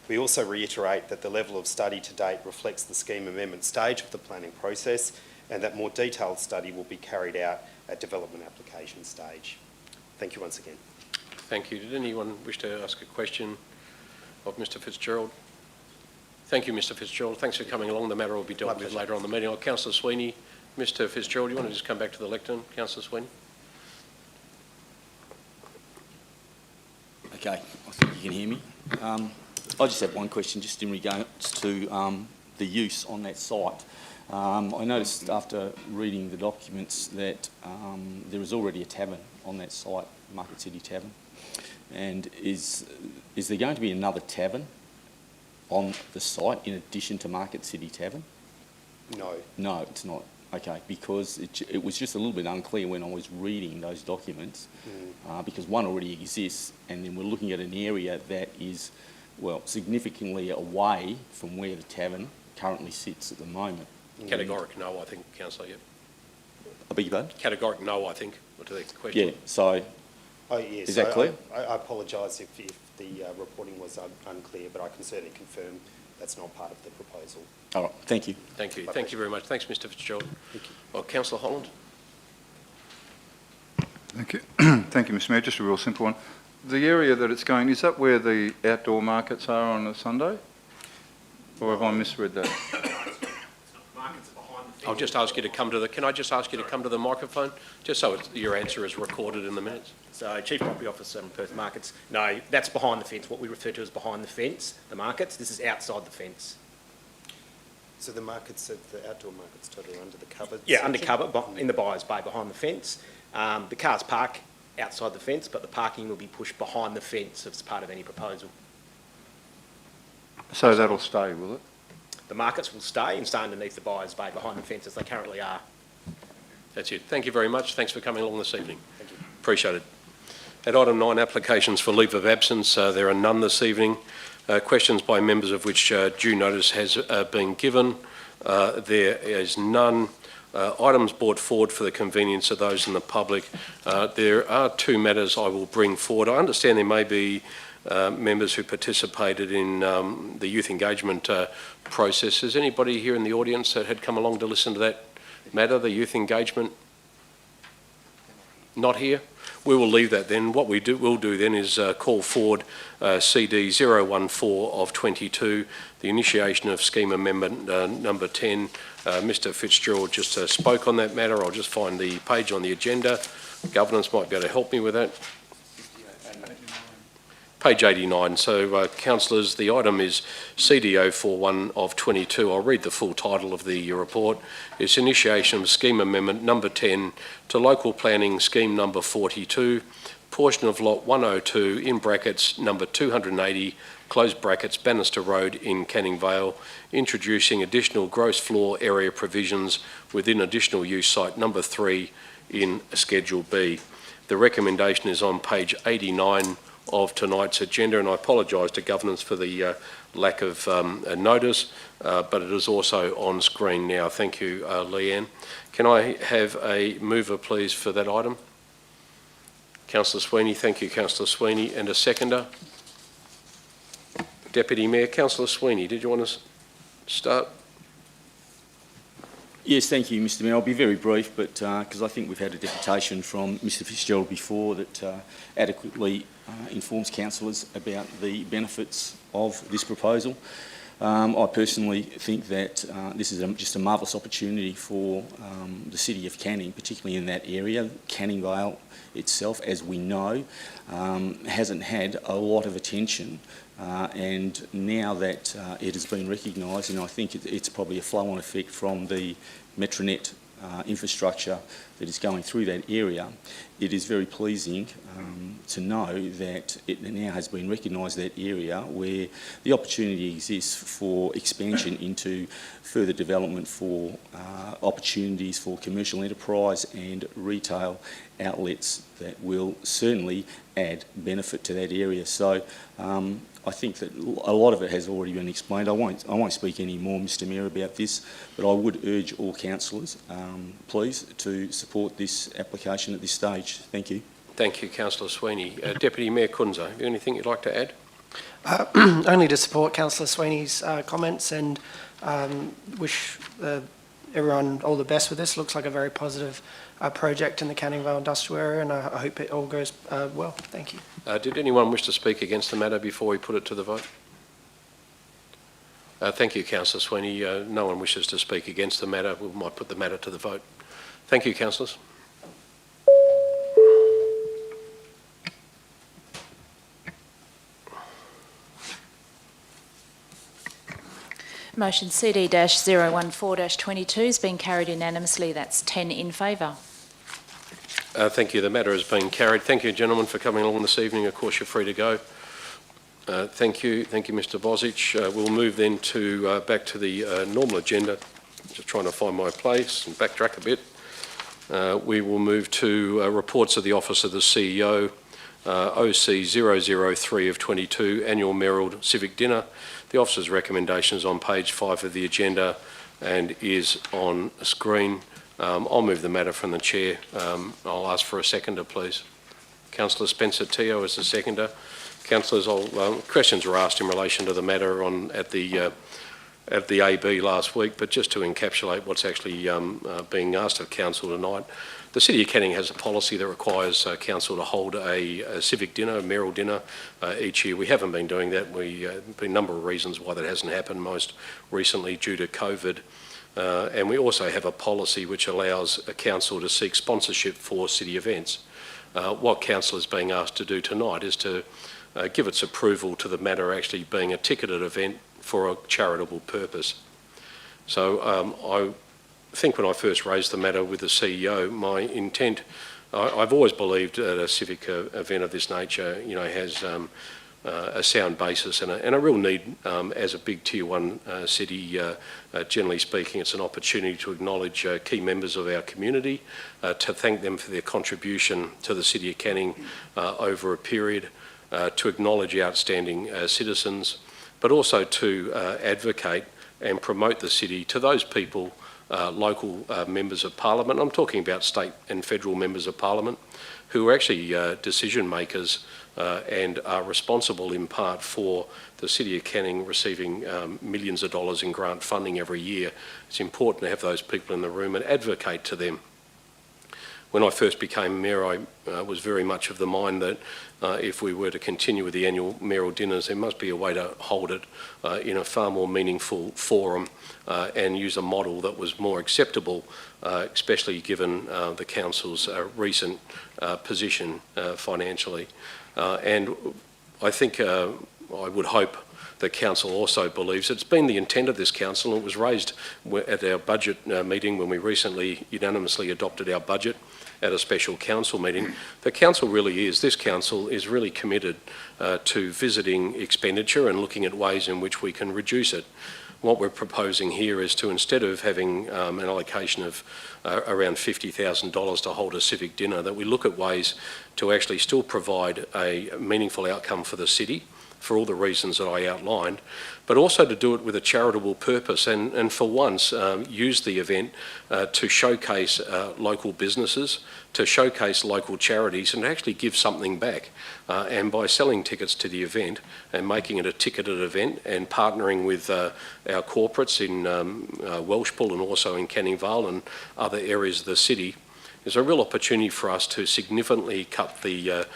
We also reiterate that the level of study to date reflects the scheme amendment stage of the planning process, and that more detailed study will be carried out at development application stage. Thank you once again.
Thank you. Did anyone wish to ask a question of Mr. Fitzgerald? Thank you, Mr Fitzgerald. Thanks for coming along. The matter will be dealt with later on in the meeting. Councillor Sweeney. Mr Fitzgerald, you want to just come back to the lectern? Councillor Sweeney.
Okay, I think you can hear me. I just have one question just in regards to the use on that site. I noticed after reading the documents that there is already a tavern on that site, Market City Tavern. And is there going to be another tavern on the site in addition to Market City Tavern?
No.
No, it's not. Okay, because it was just a little bit unclear when I was reading those documents, because one already exists, and then we're looking at an area that is, well, significantly away from where the tavern currently sits at the moment.
Categoric no, I think, Councillor. Yep.
I beg your pardon?
Categoric no, I think, to the question.
Yeah, so
Oh, yes.
Is that clear?
I apologise if the reporting was unclear, but I can certainly confirm that's not part of the proposal.
all right, thank you.
Thank you. Thank you very much. Thanks, Mr Fitzgerald.
Thank you.
Well, Councillor Holland.
Thank you. Thank you, Mr Mayor. Just a real simple one. The area that it's going, is that where the outdoor markets are on a Sunday? Or have I misread that?
I'll just ask you to come to the, can I just ask you to come to the microphone, just so your answer is recorded in the minutes?
So, Chief Property Officer in Perth Markets. No, that's behind the fence, what we refer to as behind the fence, the markets. This is outside the fence.
So the markets, the outdoor markets totally under the cover?
Yeah,
section?
under cover, in the buyer's bay behind the fence. The cars park outside the fence, but the parking will be pushed behind the fence as part of any proposal.
So that'll stay, will it?
The markets will stay and stay underneath the buyer's bay behind the fence as they currently are.
That's it. Thank you very much. Thanks for coming along this evening.
Thank you.
Appreciate it. At item 9, applications for leave of absence, there are none this evening. Questions by members of which due notice has been given. There is none. Items brought forward for the convenience of those in the public. There are 2 matters I will bring forward. I understand there may be members who participated in the youth engagement process. Is anybody here in the audience that had come along to listen to that matter, the youth engagement? Not here? We will leave that then. What we'll do then is call forward CD 014 of 22, the initiation of scheme amendment number 10. Mr Fitzgerald just spoke on that matter. I'll just find the page on the agenda. Governance might be able to help me with that. Page 89. So, councillors, the item is CD 041 of 22. I'll read the full title of the report. It's initiation of scheme amendment number 10 to local planning scheme number 42, portion of lot 102 in brackets number 280, close brackets Bannister Road in Canning Vale, introducing additional gross floor area provisions within additional use site number 3 in Schedule B. The recommendation is on page 89 of tonight's agenda, and I apologise to governance for the lack of notice, but it is also on screen now. Thank you, Leanne. Can I have a mover, please, for that item? Councillor Sweeney. Thank you, Councillor Sweeney. And a seconder? Deputy Mayor. Councillor Sweeney, did you want to start?
Yes, thank you, Mr Mayor. I'll be very brief, but because I think we've had a deputation from Mr Fitzgerald before that adequately informs councillors about the benefits of this proposal. I personally think that this is just a marvellous opportunity for the City of Canning, particularly in that area. Canning Vale itself, as we know, hasn't had a lot of attention, and now that it has been recognised, and I think it's probably a flow-on effect from the Metronet infrastructure that is going through that area, it is very pleasing to know that it now has been recognised, that area where the opportunity exists for expansion into further development for opportunities for commercial enterprise and retail outlets that will certainly add benefit to that area. So I think that a lot of it has already been explained. I won't speak any more, Mr Mayor, about this, but I would urge all councillors, please, to support this application at this stage. Thank you.
Thank you, Councillor Sweeney. Deputy Mayor Kunza, have you anything you'd like to add?
Only to support Councillor Sweeney's comments and wish everyone all the best with this. Looks like a very positive project in the Canning Vale industrial area, and I hope it all goes well. Thank you.
Did anyone wish to speak against the matter before we put it to the vote? Thank you, Councillor Sweeney. No one wishes to speak against the matter. We might put the matter to the vote. Thank you, councillors.
Motion CD-014-22 has been carried unanimously. That's 10 in favour.
Thank you. The matter has been carried. Thank you, gentlemen, for coming along this evening. Of course, you're free to go. Thank you. Thank you, Mr. Bosic. We'll move then to back to the normal agenda. Just trying to find my place and backtrack a bit. We will move to reports of the Office of the CEO, OC 003 of 22, Annual Merrill Civic Dinner. The officer's recommendation is on page 5 of the agenda and is on screen. I'll move the matter from the chair. I'll ask for a seconder, please. Councillor Spencer Teo is the seconder. Councillors, questions were asked in relation to the matter at the AB last week, but just to encapsulate what's actually being asked of council tonight, the City of Canning has a policy that requires council to hold a civic dinner, a mayoral dinner, each year. We haven't been doing that. There've been a number of reasons why that hasn't happened, most recently due to COVID. And we also have a policy which allows a council to seek sponsorship for city events. What council is being asked to do tonight is to give its approval to the matter actually being a ticketed event for a charitable purpose. So I think when I first raised the matter with the CEO, my intent, I've always believed that a civic event of this nature, has a sound basis and a real need as a big Tier 1 city. Generally speaking, it's an opportunity to acknowledge key members of our community, to thank them for their contribution to the City of Canning over a period, to acknowledge outstanding citizens, but also to advocate and promote the city to those people, local members of Parliament. I'm talking about state and federal members of Parliament who are actually decision makers and are responsible in part for the City of Canning receiving millions of dollars in grant funding every year. It's important to have those people in the room and advocate to them. When I first became mayor, I was very much of the mind that if we were to continue with the annual mayoral dinners, there must be a way to hold it in a far more meaningful forum and use a model that was more acceptable, especially given the council's recent position financially. And I think I would hope the council also believes it's been the intent of this council, and it was raised at our budget meeting when we recently unanimously adopted our budget at a special council meeting. The council really is, this council is really committed to visiting expenditure and looking at ways in which we can reduce it. What we're proposing here is to, instead of having an allocation of around $50,000 to hold a civic dinner, that we look at ways to actually still provide a meaningful outcome for the city, for all the reasons that I outlined, but also to do it with a charitable purpose and for once use the event to showcase local businesses, to showcase local charities and to actually give something back. And by selling tickets to the event and making it a ticketed event and partnering with our corporates in Welshpool and also in Canning Vale and other areas of the city, there's a real opportunity for us to significantly cut the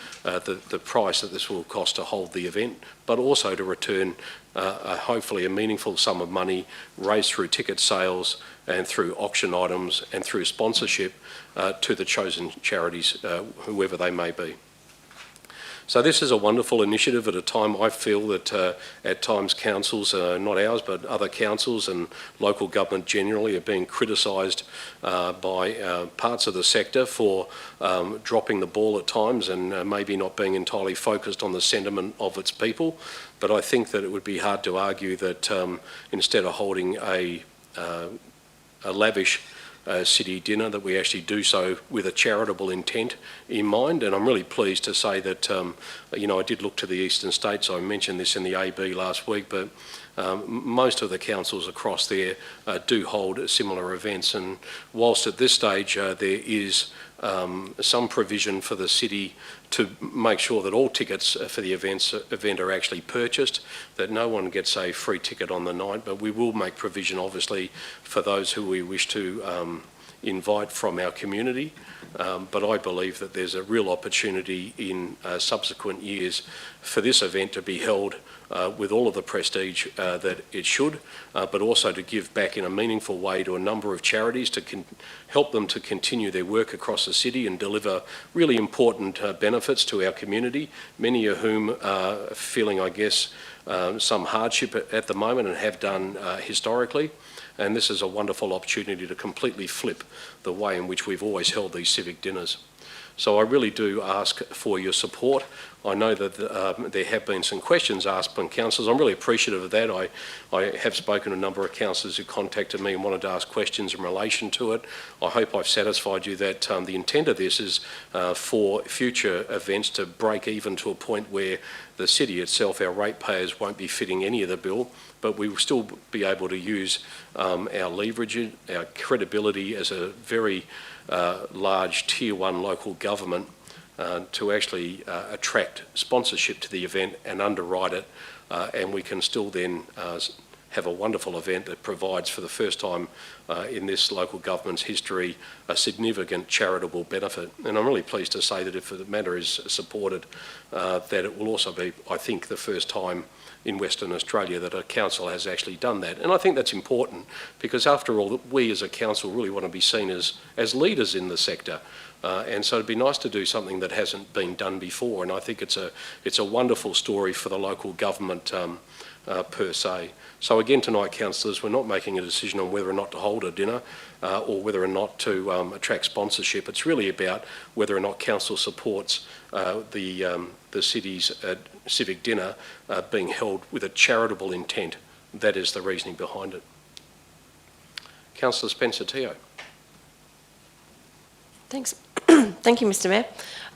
price that this will cost to hold the event, but also to return hopefully a meaningful sum of money raised through ticket sales and through auction items and through sponsorship to the chosen charities, whoever they may be. So this is a wonderful initiative at a time I feel that at times councils, not ours, but other councils and local government generally are being criticised by parts of the sector for dropping the ball at times and maybe not being entirely focused on the sentiment of its people. But I think that it would be hard to argue that instead of holding a lavish city dinner, that we actually do so with a charitable intent in mind. And I'm really pleased to say that, I did look to the eastern states. I mentioned this in the AB last week, but most of the councils across there do hold similar events. And whilst at this stage there is some provision for the city to make sure that all tickets for the event are actually purchased, that no one gets a free ticket on the night, but we will make provision obviously for those who we wish to invite from our community. But I believe that there's a real opportunity in subsequent years for this event to be held with all of the prestige that it should, but also to give back in a meaningful way to a number of charities to help them to continue their work across the city and deliver really important benefits to our community, many of whom are feeling, I guess, some hardship at the moment and have done historically. And this is a wonderful opportunity to completely flip the way in which we've always held these civic dinners. So I really do ask for your support. I know that there have been some questions asked by councillors. I'm really appreciative of that. I have spoken to a number of councillors who contacted me and wanted to ask questions in relation to it. I hope I've satisfied you that the intent of this is for future events to break even to a point where the city itself, our ratepayers, won't be fitting any of the bill, but we will still be able to use our leverage, our credibility as a very large Tier 1 local government to actually attract sponsorship to the event and underwrite it, and we can still then have a wonderful event that provides for the first time in this local government's history a significant charitable benefit. And I'm really pleased to say that if the matter is supported, that it will also be, I think, the first time in Western Australia that a council has actually done that. And I think that's important because after all, we as a council really want to be seen as leaders in the sector. And so it'd be nice to do something that hasn't been done before. And I think it's a wonderful story for the local government per se. So again tonight, councillors, we're not making a decision on whether or not to hold a dinner or whether or not to attract sponsorship. It's really about whether or not council supports the city's civic dinner being held with a charitable intent. That is the reasoning behind it. Councillor Spencer-Teo.
Thanks. Thank you, Mr. Mayor.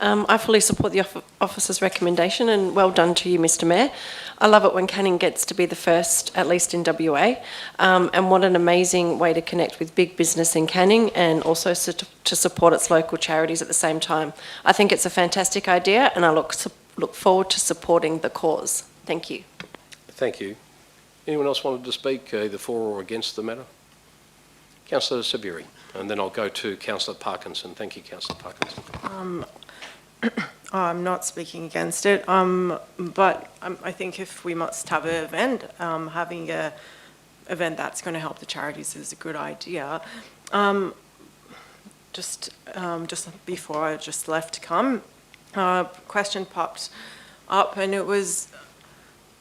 I fully support the officer's recommendation, and well done to you, Mr. Mayor. I love it when Canning gets to be the first, at least in WA, and what an amazing way to connect with big business in Canning and also to support its local charities at the same time. I think it's a fantastic idea, and I look forward to supporting the cause. Thank you.
Thank you. Anyone else wanted to speak either for or against the matter? Councillor Sabiri, and then I'll go to Councillor Parkinson. Thank you, Councillor Parkinson.
I'm not speaking against it, but I think if we must have an event, having an event that's going to help the charities is a good idea. Just before I just left to come, a question popped up, and it was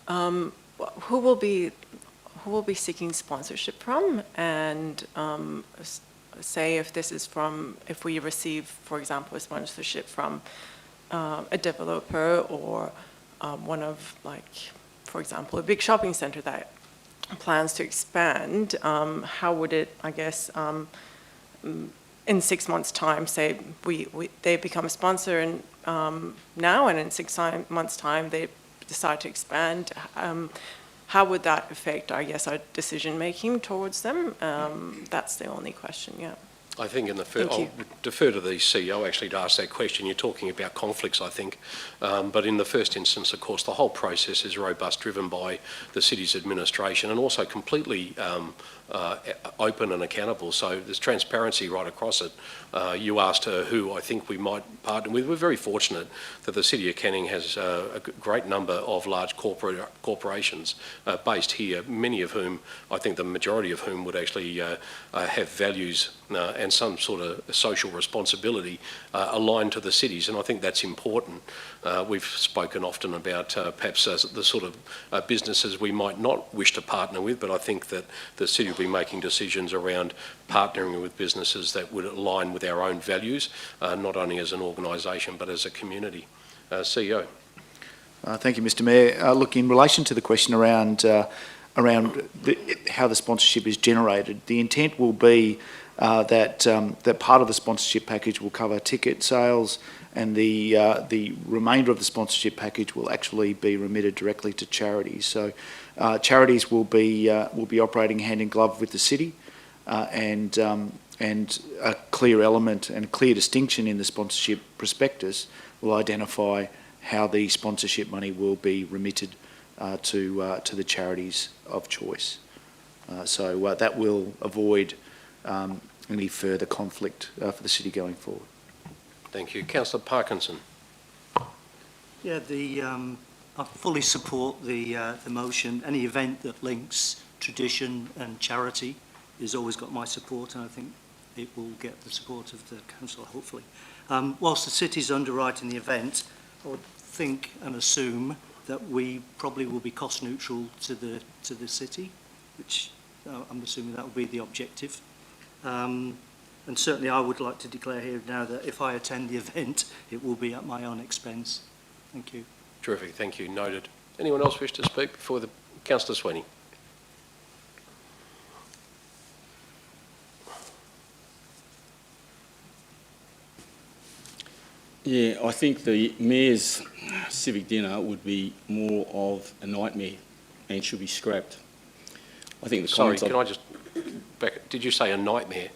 who will be seeking sponsorship from, and say if this is from, if we receive, for example, a sponsorship from a developer or one of, like, for example, a big shopping centre that plans to expand, how would it, I guess, in 6 months' time, say they become a sponsor and now, and in 6 months' time they decide to expand, how would that affect, I guess, our decision-making towards them? That's the only question, yeah.
I think in the first, I'll defer to the CEO actually to ask that question. You're talking about conflicts, I think. But in the first instance, of course, the whole process is robust, driven by the city's administration and also completely open and accountable. So there's transparency right across it. You asked who I think we might partner with. We're very fortunate that the City of Canning has a great number of large corporations based here, many of whom, I think the majority of whom would actually have values and some sort of social responsibility aligned to the cities, and I think that's important. We've spoken often about perhaps the sort of businesses we might not wish to partner with, but I think that the city will be making decisions around partnering with businesses that would align with our own values, not only as an organisation but as a community. CEO.
Thank you, Mr. Mayor. Look, in relation to the question around how the sponsorship is generated, the intent will be that part of the sponsorship package will cover ticket sales, and the remainder of the sponsorship package will actually be remitted directly to charities. So charities will be operating hand in glove with the city, and a clear element and a clear distinction in the sponsorship prospectus will identify how the sponsorship money will be remitted to the charities of choice. So that will avoid any further conflict for the city going forward.
Thank you. Councillor Parkinson.
Yeah, I fully support the motion. Any event that links tradition and charity has always got my support, and I think it will get the support of the council, hopefully. Whilst the city's underwriting the event, I would think and assume that we probably will be cost neutral to the city, which I'm assuming that will be the objective. And certainly I would like to declare here now that if I attend the event, it will be at my own expense. Thank you.
Terrific, thank you. Noted. Anyone else wish to speak before the Councillor Sweeney?
Yeah, I think the Mayor's civic dinner would be more of a nightmare and should be scrapped. I think the
Sorry,
comments...
can I just back... Did you say a nightmare?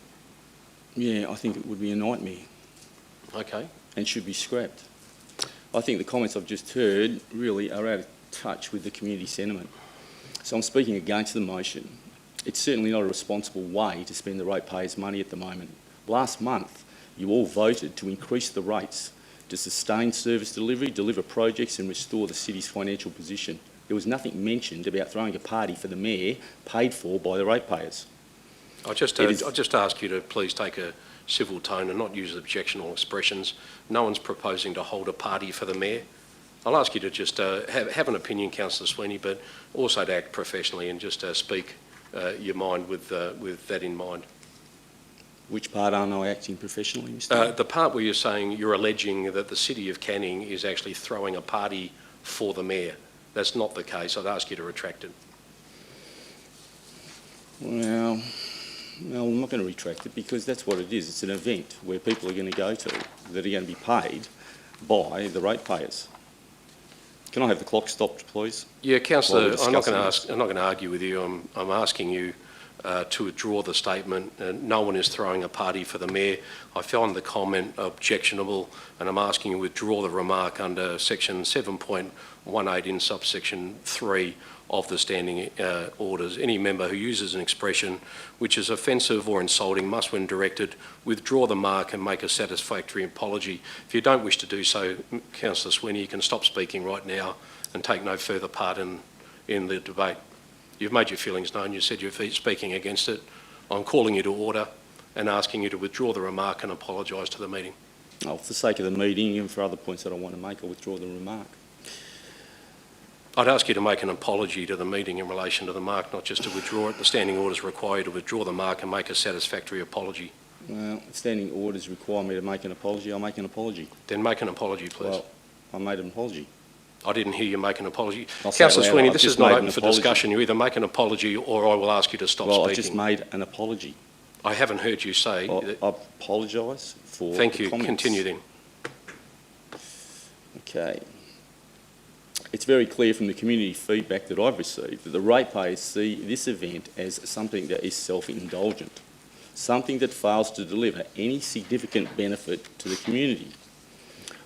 Yeah, I think it would be a nightmare.
Okay.
And should be scrapped. I think the comments I've just heard really are out of touch with the community sentiment. So I'm speaking against the motion. It's certainly not a responsible way to spend the ratepayers' money at the moment. Last month, you all voted to increase the rates to sustain service delivery, deliver projects and restore the city's financial position. There was nothing mentioned about throwing a party for the Mayor paid for by the ratepayers.
I'll just ask you to please take a civil tone and not use objectionable expressions. No one's proposing to hold a party for the Mayor. I'll ask you to just have an opinion, Councillor Sweeney, but also to act professionally and just speak your mind with that in mind.
Which part aren't I acting professionally, Mr.
The part where you're saying you're alleging that the City of Canning is actually throwing a party for the Mayor. That's not the case. I'd ask you to retract it.
Well, no, I'm not going to retract it because that's what it is. It's an event where people are going to go to that are going to be paid by the ratepayers. Can I have the clock stopped, please?
Yeah, Councillor, I'm not going to argue with you. I'm asking you to withdraw the statement. No one is throwing a party for the Mayor. I found the comment objectionable, and I'm asking you to withdraw the remark under section 7.18 in subsection 3 of the standing orders. Any member who uses an expression which is offensive or insulting must, when directed, withdraw the mark and make a satisfactory apology. If you don't wish to do so, Councillor Sweeney, you can stop speaking right now and take no further part in the debate. You've made your feelings known. You said you're speaking against it. I'm calling you to order and asking you to withdraw the remark and apologise to the meeting.
Oh, for the sake of the meeting and for other points that I want to make, I'll withdraw the remark.
I'd ask you to make an apology to the meeting in relation to the mark, not just to withdraw it. The standing orders require you to withdraw the mark and make a satisfactory apology.
Well, standing orders require me to make an apology. I'll make an apology.
Then make an apology, please.
Well, I made an apology.
I didn't hear you make an apology. Councillor Sweeney, this is not open for discussion. You either make an apology or I will ask you to stop speaking.
Well, I just made an apology.
I haven't heard you say...
I apologise for the
Thank you.
comments.
Continue then.
Okay. It's very clear from the community feedback that I've received that the ratepayers see this event as something that is self-indulgent, something that fails to deliver any significant benefit to the community.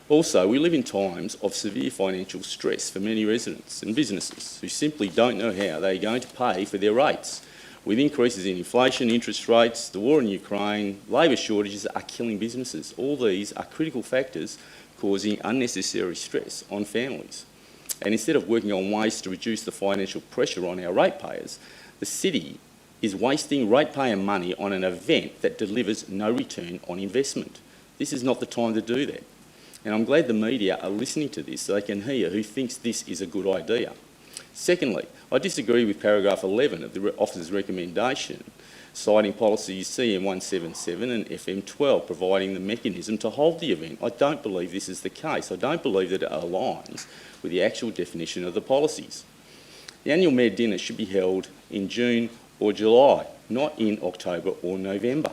Also, we live in times of severe financial stress for many residents and businesses who simply don't know how they're going to pay for their rates. With increases in inflation, interest rates, the war in Ukraine, labour shortages are killing businesses. All these are critical factors causing unnecessary stress on families. And instead of working on ways to reduce the financial pressure on our ratepayers, the city is wasting ratepayer money on an event that delivers no return on investment. This is not the time to do that. And I'm glad the media are listening to this so they can hear who thinks this is a good idea. Secondly, I disagree with paragraph 11 of the officer's recommendation, citing policies CM177 and FM12, providing the mechanism to hold the event. I don't believe this is the case. I don't believe that it aligns with the actual definition of the policies. The annual Mayor Dinner should be held in June or July, not in October or November.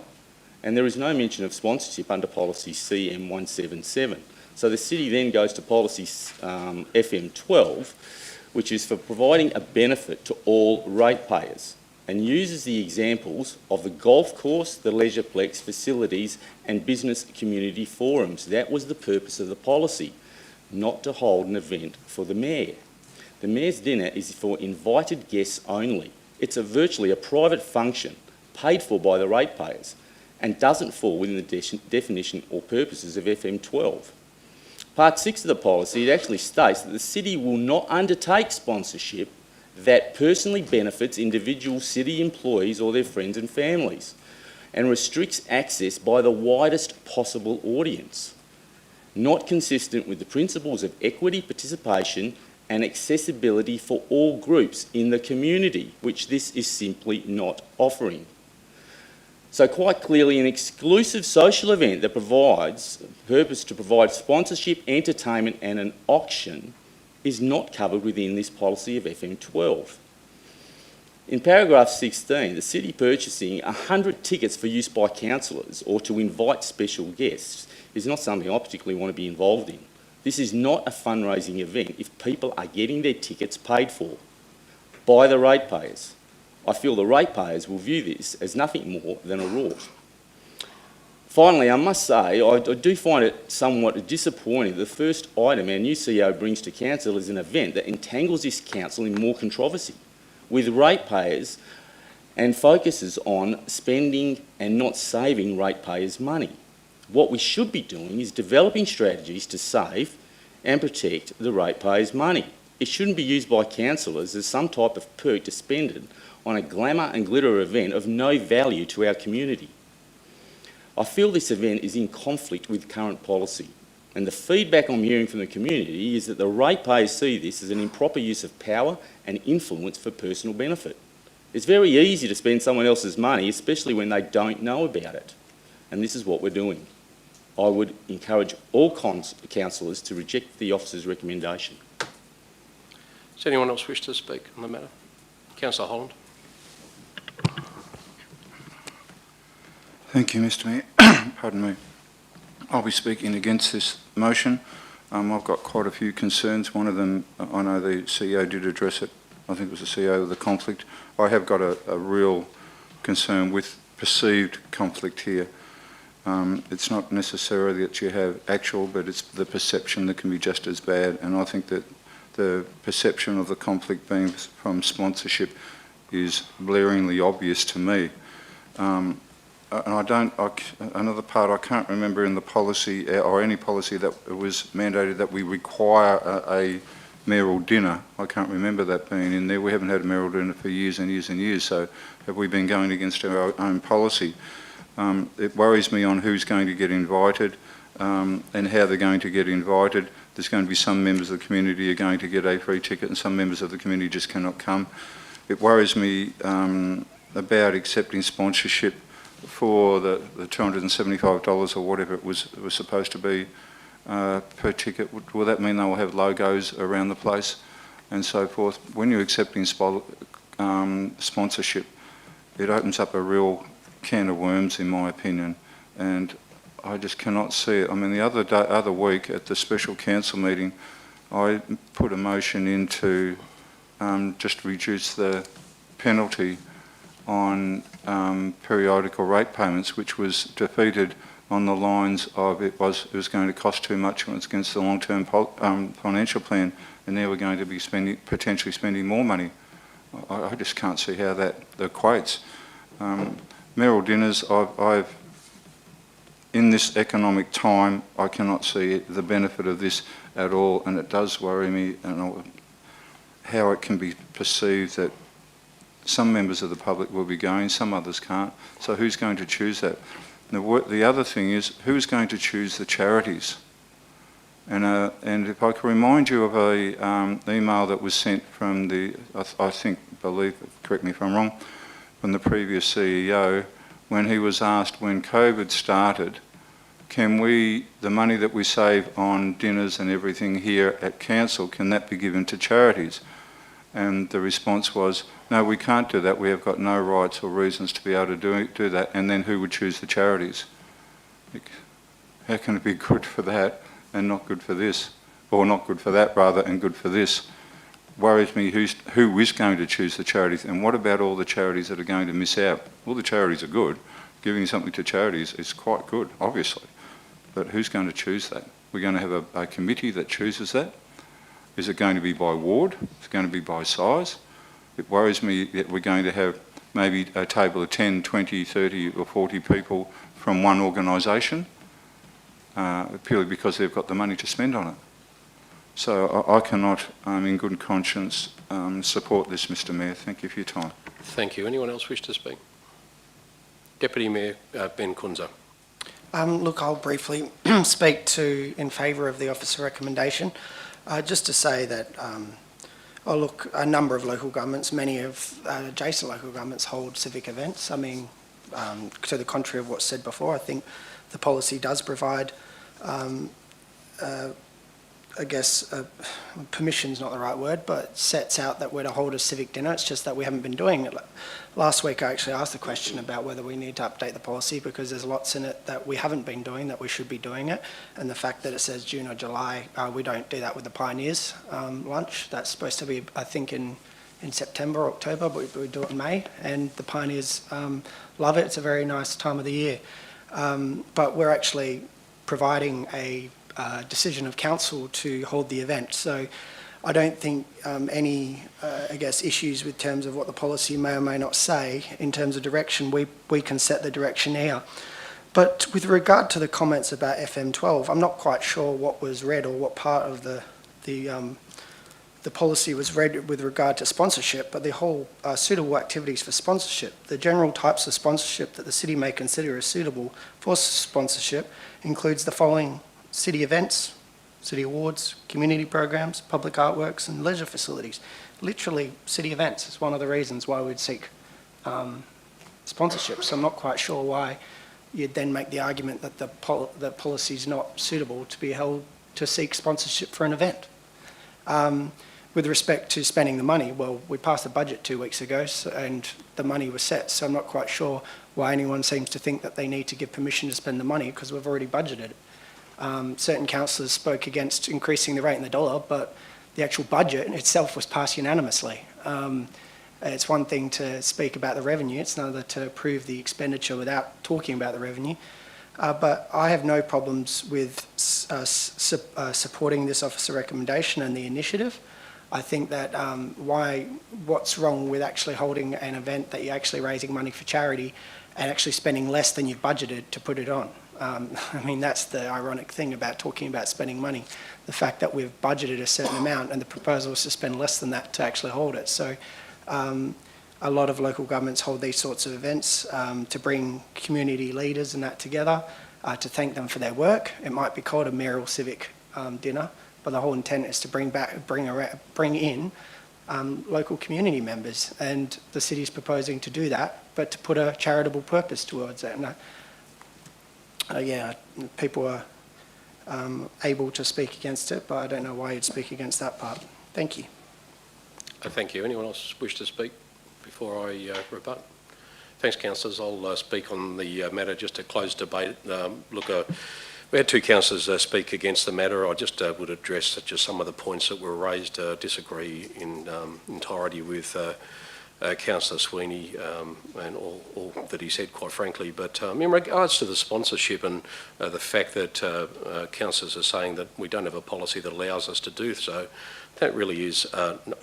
And there is no mention of sponsorship under policy CM177. So the city then goes to policy FM12, which is for providing a benefit to all ratepayers, and uses the examples of the golf course, the leisureplex facilities and business community forums. That was the purpose of the policy, not to hold an event for the Mayor. The Mayor's dinner is for invited guests only. It's virtually a private function paid for by the ratepayers. and doesn't fall within the definition or purposes of FM12. Part 6 of the policy, it actually states that the city will not undertake sponsorship that personally benefits individual city employees or their friends and families, and restricts access by the widest possible audience, not consistent with the principles of equity, participation and accessibility for all groups in the community, which this is simply not offering. So quite clearly, an exclusive social event that provides purpose to provide sponsorship, entertainment and an auction is not covered within this policy of FM12. In paragraph 16, the city purchasing 100 tickets for use by councillors or to invite special guests is not something I particularly want to be involved in. This is not a fundraising event if people are getting their tickets paid for by the ratepayers. I feel the ratepayers will view this as nothing more than a rort. Finally, I must say, I do find it somewhat disappointing that the first item our new CEO brings to council is an event that entangles this council in more controversy with ratepayers and focuses on spending and not saving ratepayers' money. What we should be doing is developing strategies to save and protect the ratepayers' money. It shouldn't be used by councillors as some type of perk to spend it on a glamour and glitter event of no value to our community. I feel this event is in conflict with current policy, and the feedback I'm hearing from the community is that the ratepayers see this as an improper use of power and influence for personal benefit. It's very easy to spend someone else's money, especially when they don't know about it, and this is what we're doing. I would encourage all councillors to reject the officer's recommendation.
Does anyone else wish to speak on the matter? Councillor Holland.
Thank you, Mr Mayor. Pardon me. I'll be speaking against this motion. I've got quite a few concerns. One of them, I know the CEO did address it. I think it was the CEO of the conflict. I have got a real concern with perceived conflict here. It's not necessarily that you have actual, but it's the perception that can be just as bad. And I think that the perception of the conflict being from sponsorship is blaringly obvious to me. And another part, I can't remember in the policy or any policy that it was mandated that we require a mayoral dinner. I can't remember that being in there. We haven't had a mayoral dinner for years and years and years, so have we been going against our own policy? It worries me on who's going to get invited and how they're going to get invited. There's going to be some members of the community are going to get a free ticket and some members of the community just cannot come. It worries me about accepting sponsorship for the $275 or whatever it was supposed to be per ticket. Will that mean they will have logos around the place and so forth? When you're accepting sponsorship, it opens up a real can of worms, in my opinion, and I just cannot see it. I mean, the other week at the special council meeting, I put a motion in to just reduce the penalty on periodical rate payments, which was defeated on the lines of it was going to cost too much when it's against the long-term financial plan, and now we're going to be potentially spending more money. I just can't see how that equates. Mayoral dinners, in this economic time, I cannot see the benefit of this at all, and it does worry me how it can be perceived that some members of the public will be going, some others can't. So who's going to choose that? The other thing is, who's going to choose the charities? And if I can remind you of an email that was sent from correct me if I'm wrong, from the previous CEO, when he was asked when COVID started, can the money that we save on dinners and everything here at council, can that be given to charities? And the response was, no, we can't do that. We have got no rights or reasons to be able to do that. And then who would choose the charities? How can it be good for that and not good for this? Or not good for that, rather, and good for this? Worries me who is going to choose the charities, and what about all the charities that are going to miss out? All the charities are good. Giving something to charities is quite good, obviously. But who's going to choose that? We're going to have a committee that chooses that? Is it going to be by ward? Is it going to be by size? It worries me that we're going to have maybe a table of 10, 20, 30 or 40 people from one organisation, purely because they've got the money to spend on it. So I cannot, in good conscience, support this, Mr Mayor. Thank you for your time.
Thank you. Anyone else wish to speak? Deputy Mayor Ben Kunza.
Look, I'll briefly speak in favour of the officer recommendation. Just to say that, look, a number of local governments, many of adjacent local governments hold civic events. I mean, to the contrary of what's said before, I think the policy does provide, I guess, permission's not the right word, but sets out that we're to hold a civic dinner. It's just that we haven't been doing it. Last week I actually asked the question about whether we need to update the policy because there's lots in it that we haven't been doing that we should be doing it. And the fact that it says June or July, we don't do that with the Pioneers lunch. That's supposed to be, I think, in September or October, but we do it in May. And the Pioneers love it. It's a very nice time of the year. But we're actually providing a decision of council to hold the event. So I don't think any, I guess, issues with terms of what the policy may or may not say in terms of direction, we can set the direction here. But with regard to the comments about FM12, I'm not quite sure what was read or what part of the policy was read with regard to sponsorship, but the whole suitable activities for sponsorship, the general types of sponsorship that the city may consider as suitable for sponsorship includes the following: city events, city awards, community programs, public artworks and leisure facilities. Literally, city events is one of the reasons why we'd seek sponsorship. So I'm not quite sure why you'd then make the argument that the policy is not suitable to be held to seek sponsorship for an event. With respect to spending the money, well, we passed the budget 2 weeks ago and the money was set, so I'm not quite sure why anyone seems to think that they need to give permission to spend the money because we've already budgeted it. Certain councillors spoke against increasing the rate in the dollar, but the actual budget itself was passed unanimously. It's one thing to speak about the revenue, it's another to approve the expenditure without talking about the revenue. But I have no problems with supporting this officer recommendation and the initiative. I think that what's wrong with actually holding an event that you're actually raising money for charity and actually spending less than you've budgeted to put it on? I mean, that's the ironic thing about talking about spending money, the fact that we've budgeted a certain amount and the proposal is to spend less than that to actually hold it. So a lot of local governments hold these sorts of events to bring community leaders and that together, to thank them for their work. It might be called a mayoral civic dinner, but the whole intent is to bring in local community members, and the city's proposing to do that, but to put a charitable purpose towards it. And yeah, people are able to speak against it, but I don't know why you'd speak against that part. Thank you.
Thank you. Anyone else wish to speak before I rebut? Thanks, councillors. I'll speak on the matter just to close debate. We had 2 councillors speak against the matter. I just would address just some of the points that were raised. Disagree in entirety with Councillor Sweeney and all that he said, quite frankly. But in regards to the sponsorship and the fact that councillors are saying that we don't have a policy that allows us to do so, that really is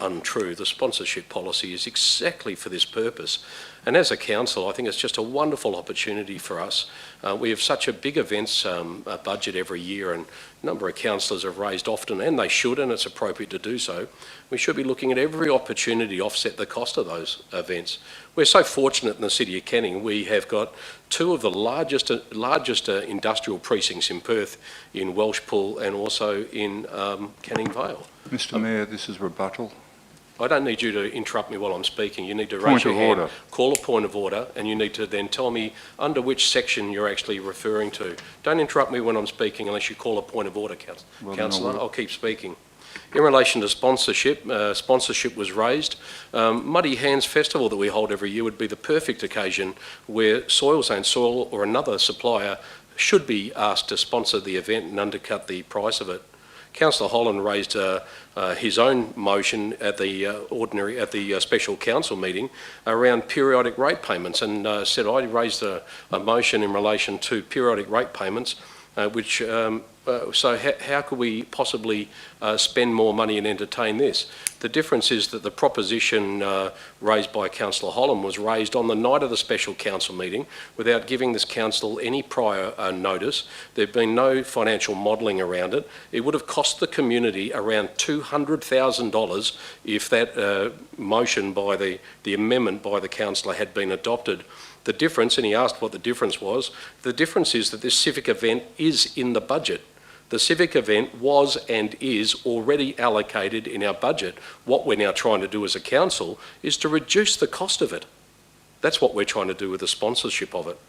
untrue. The sponsorship policy is exactly for this purpose. And as a council, I think it's just a wonderful opportunity for us. We have such a big events budget every year, and a number of councillors have raised often, and they should, and it's appropriate to do so. We should be looking at every opportunity to offset the cost of those events. We're so fortunate in the City of Canning. We have got 2 of the largest industrial precincts in Perth, in Welshpool and also in Canning Vale.
Mr Mayor, this is rebuttal.
I don't need you to interrupt me while I'm speaking. You need to raise your hand, call a point of order, and you need to then tell me under which section you're actually referring to. Don't interrupt me when I'm speaking unless you call a point of order, Councillor. I'll keep speaking. In relation to sponsorship, sponsorship was raised. Muddy Hands Festival that we hold every year would be the perfect occasion where Soil or another supplier should be asked to sponsor the event and undercut the price of it. Councillor Holland raised his own motion at the special council meeting around periodic rate payments, and said I raised a motion in relation to periodic rate payments, which So how could we possibly spend more money and entertain this? The difference is that the proposition raised by Councillor Holland was raised on the night of the special council meeting without giving this council any prior notice. There had been no financial modelling around it. It would have cost the community around $200,000 if that motion by the amendment by the councillor had been adopted. The difference, and he asked what the difference was, the difference is that this civic event is in the budget. The civic event was and is already allocated in our budget. What we're now trying to do as a council is to reduce the cost of it. That's what we're trying to do with the sponsorship of it.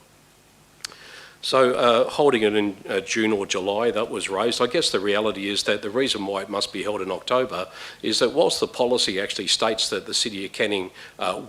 So holding it in June or July, that was raised. I guess the reality is that the reason why it must be held in October is that whilst the policy actually states that the City of Canning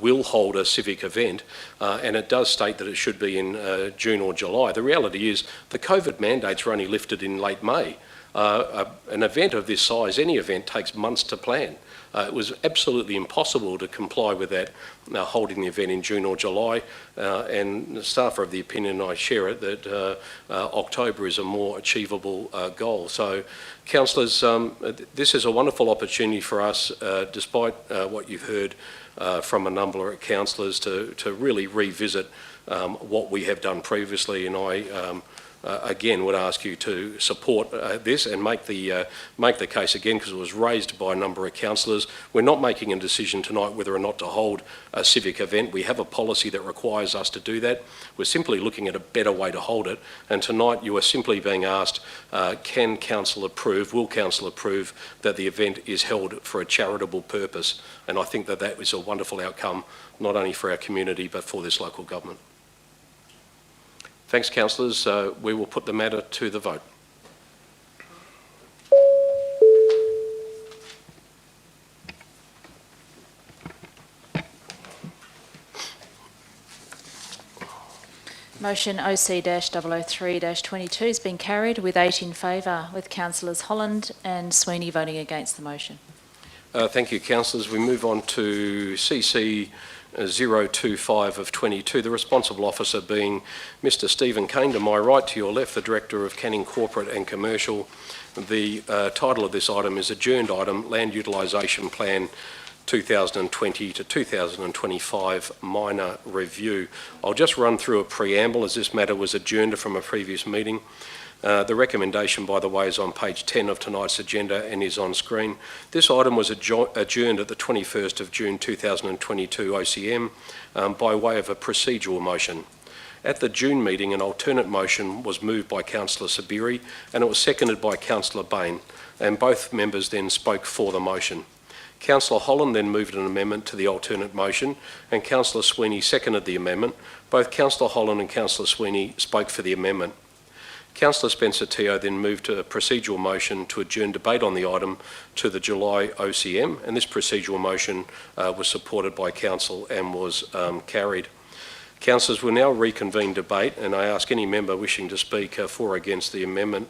will hold a civic event, and it does state that it should be in June or July, the reality is the COVID mandates were only lifted in late May. An event of this size, any event, takes months to plan. It was absolutely impossible to comply with that, holding the event in June or July, and the staff are of the opinion, I share it, that October is a more achievable goal. So, councillors, this is a wonderful opportunity for us, despite what you've heard from a number of councillors, to really revisit what we have done previously, and I again would ask you to support this and make the case again, because it was raised by a number of councillors. We're not making a decision tonight whether or not to hold a civic event. We have a policy that requires us to do that. We're simply looking at a better way to hold it, and tonight you are simply being asked, can council approve, will council approve that the event is held for a charitable purpose? And I think that that is a wonderful outcome, not only for our community but for this local government. Thanks, councillors. We will put the matter to the vote.
Motion OC-003-22 has been carried with 8 in favour, with councillors Holland and Sweeney voting against the motion.
Thank you, councillors. We move on to CC 025 of 22, the responsible officer being Mr Stephen Kane, to my right, to your left, the Director of Canning Corporate and Commercial. The title of this item is Adjourned Item, Land Utilisation Plan 2020 to 2025 Minor Review. I'll just run through a preamble as this matter was adjourned from a previous meeting. The recommendation, by the way, is on page 10 of tonight's agenda and is on screen. This item was adjourned at the 21st of June 2022 OCM by way of a procedural motion. At the June meeting, an alternate motion was moved by Councillor Sabiri and it was seconded by Councillor Bain, and both members then spoke for the motion. Councillor Holland then moved an amendment to the alternate motion and Councillor Sweeney seconded the amendment. Both Councillor Holland and Councillor Sweeney spoke for the amendment. Councillor Spencer-Teo then moved a procedural motion to adjourn debate on the item to the July OCM, and this procedural motion was supported by Council and was carried. Councillors will now reconvene debate, and I ask any member wishing to speak for or against the amendment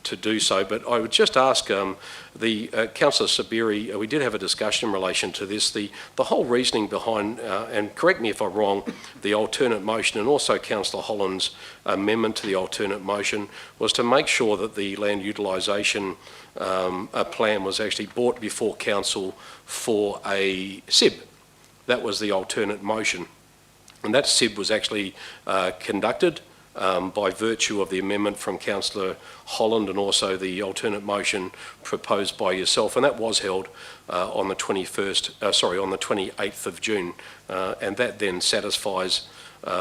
to do so. But I would just ask Councillor Sabiri, we did have a discussion in relation to this. The whole reasoning behind, and correct me if I'm wrong, the alternate motion and also Councillor Holland's amendment to the alternate motion was to make sure that the land utilisation plan was actually brought before Council for a SIB. That was the alternate motion. And that SIB was actually conducted by virtue of the amendment from Councillor Holland and also the alternate motion proposed by yourself, and that was held on the 28th of June, and that then satisfies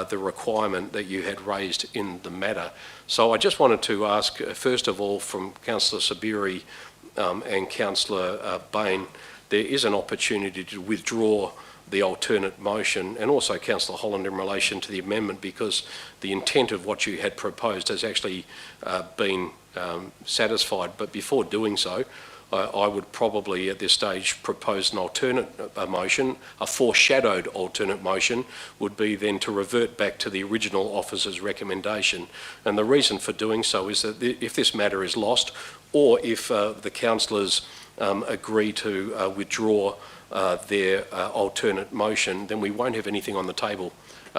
the requirement that you had raised in the matter. So I just wanted to ask, first of all, from Councillor Sabiri and Councillor Bain, there is an opportunity to withdraw the alternate motion, and also Councillor Holland in relation to the amendment, because the intent of what you had proposed has actually been satisfied. But before doing so, I would probably at this stage propose an alternate motion. A foreshadowed alternate motion would be then to revert back to the original officer's recommendation. And the reason for doing so is that if this matter is lost, or if the councillors agree to withdraw their alternate motion, then we won't have anything on the table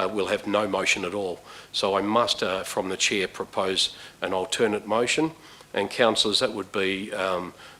we'll have no motion at all. So I must, from the chair, propose an alternate motion. And councillors, that would be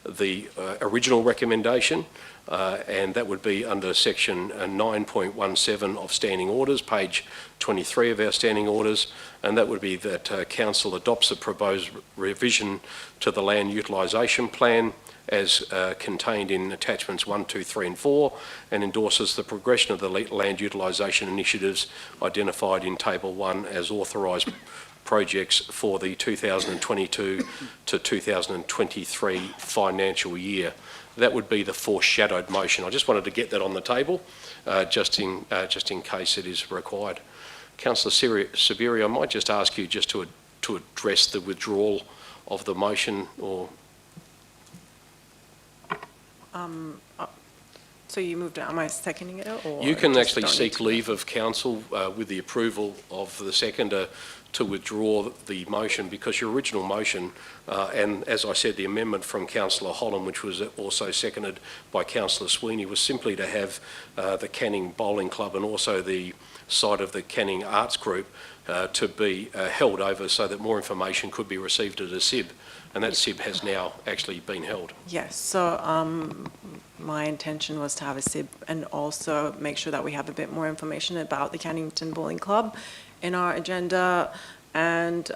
the original recommendation, and that would be under section 9.17 of Standing Orders, page 23 of our Standing Orders, and that would be that council adopts a proposed revision to the land utilisation plan as contained in attachments 1, 2, 3 and 4, and endorses the progression of the land utilisation initiatives identified in Table 1 as authorised projects for the 2022 to 2023 financial year. That would be the foreshadowed motion. I just wanted to get that on the table, just in case it is required. Councillor Sabiri, I might just ask you just to address the withdrawal of the motion, or
so you moved it. Am I seconding it, or
you can actually seek leave of council with the approval of the seconder to withdraw the motion, because your original motion, and as I said, the amendment from Councillor Holland, which was also seconded by Councillor Sweeney, was simply to have the Canning Bowling Club and also the site of the Canning Arts Group to be held over so that more information could be received at a SIB, and that SIB has now actually been held.
Yes, so my intention was to have a SIB and also make sure that we have a bit more information about the Cannington Bowling Club in our agenda, and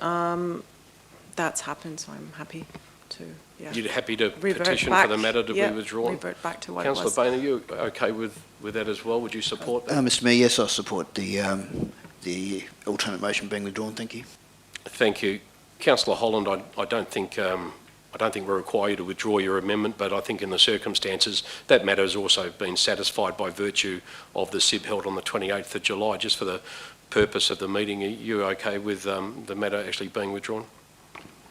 that's happened, so I'm happy to, yeah.
You're happy to
Revert
petition
back,
for the matter to
yeah,
be withdrawn?
revert back to what it was.
Councillor Bain, are you okay with that as well? Would you support that?
Mr Mayor, yes, I support the alternate motion being withdrawn. Thank you.
Thank you. Councillor Holland, I don't think we require you to withdraw your amendment, but I think in the circumstances that matter has also been satisfied by virtue of the SIB held on the 28th of July. Just for the purpose of the meeting, are you okay with the matter actually being withdrawn?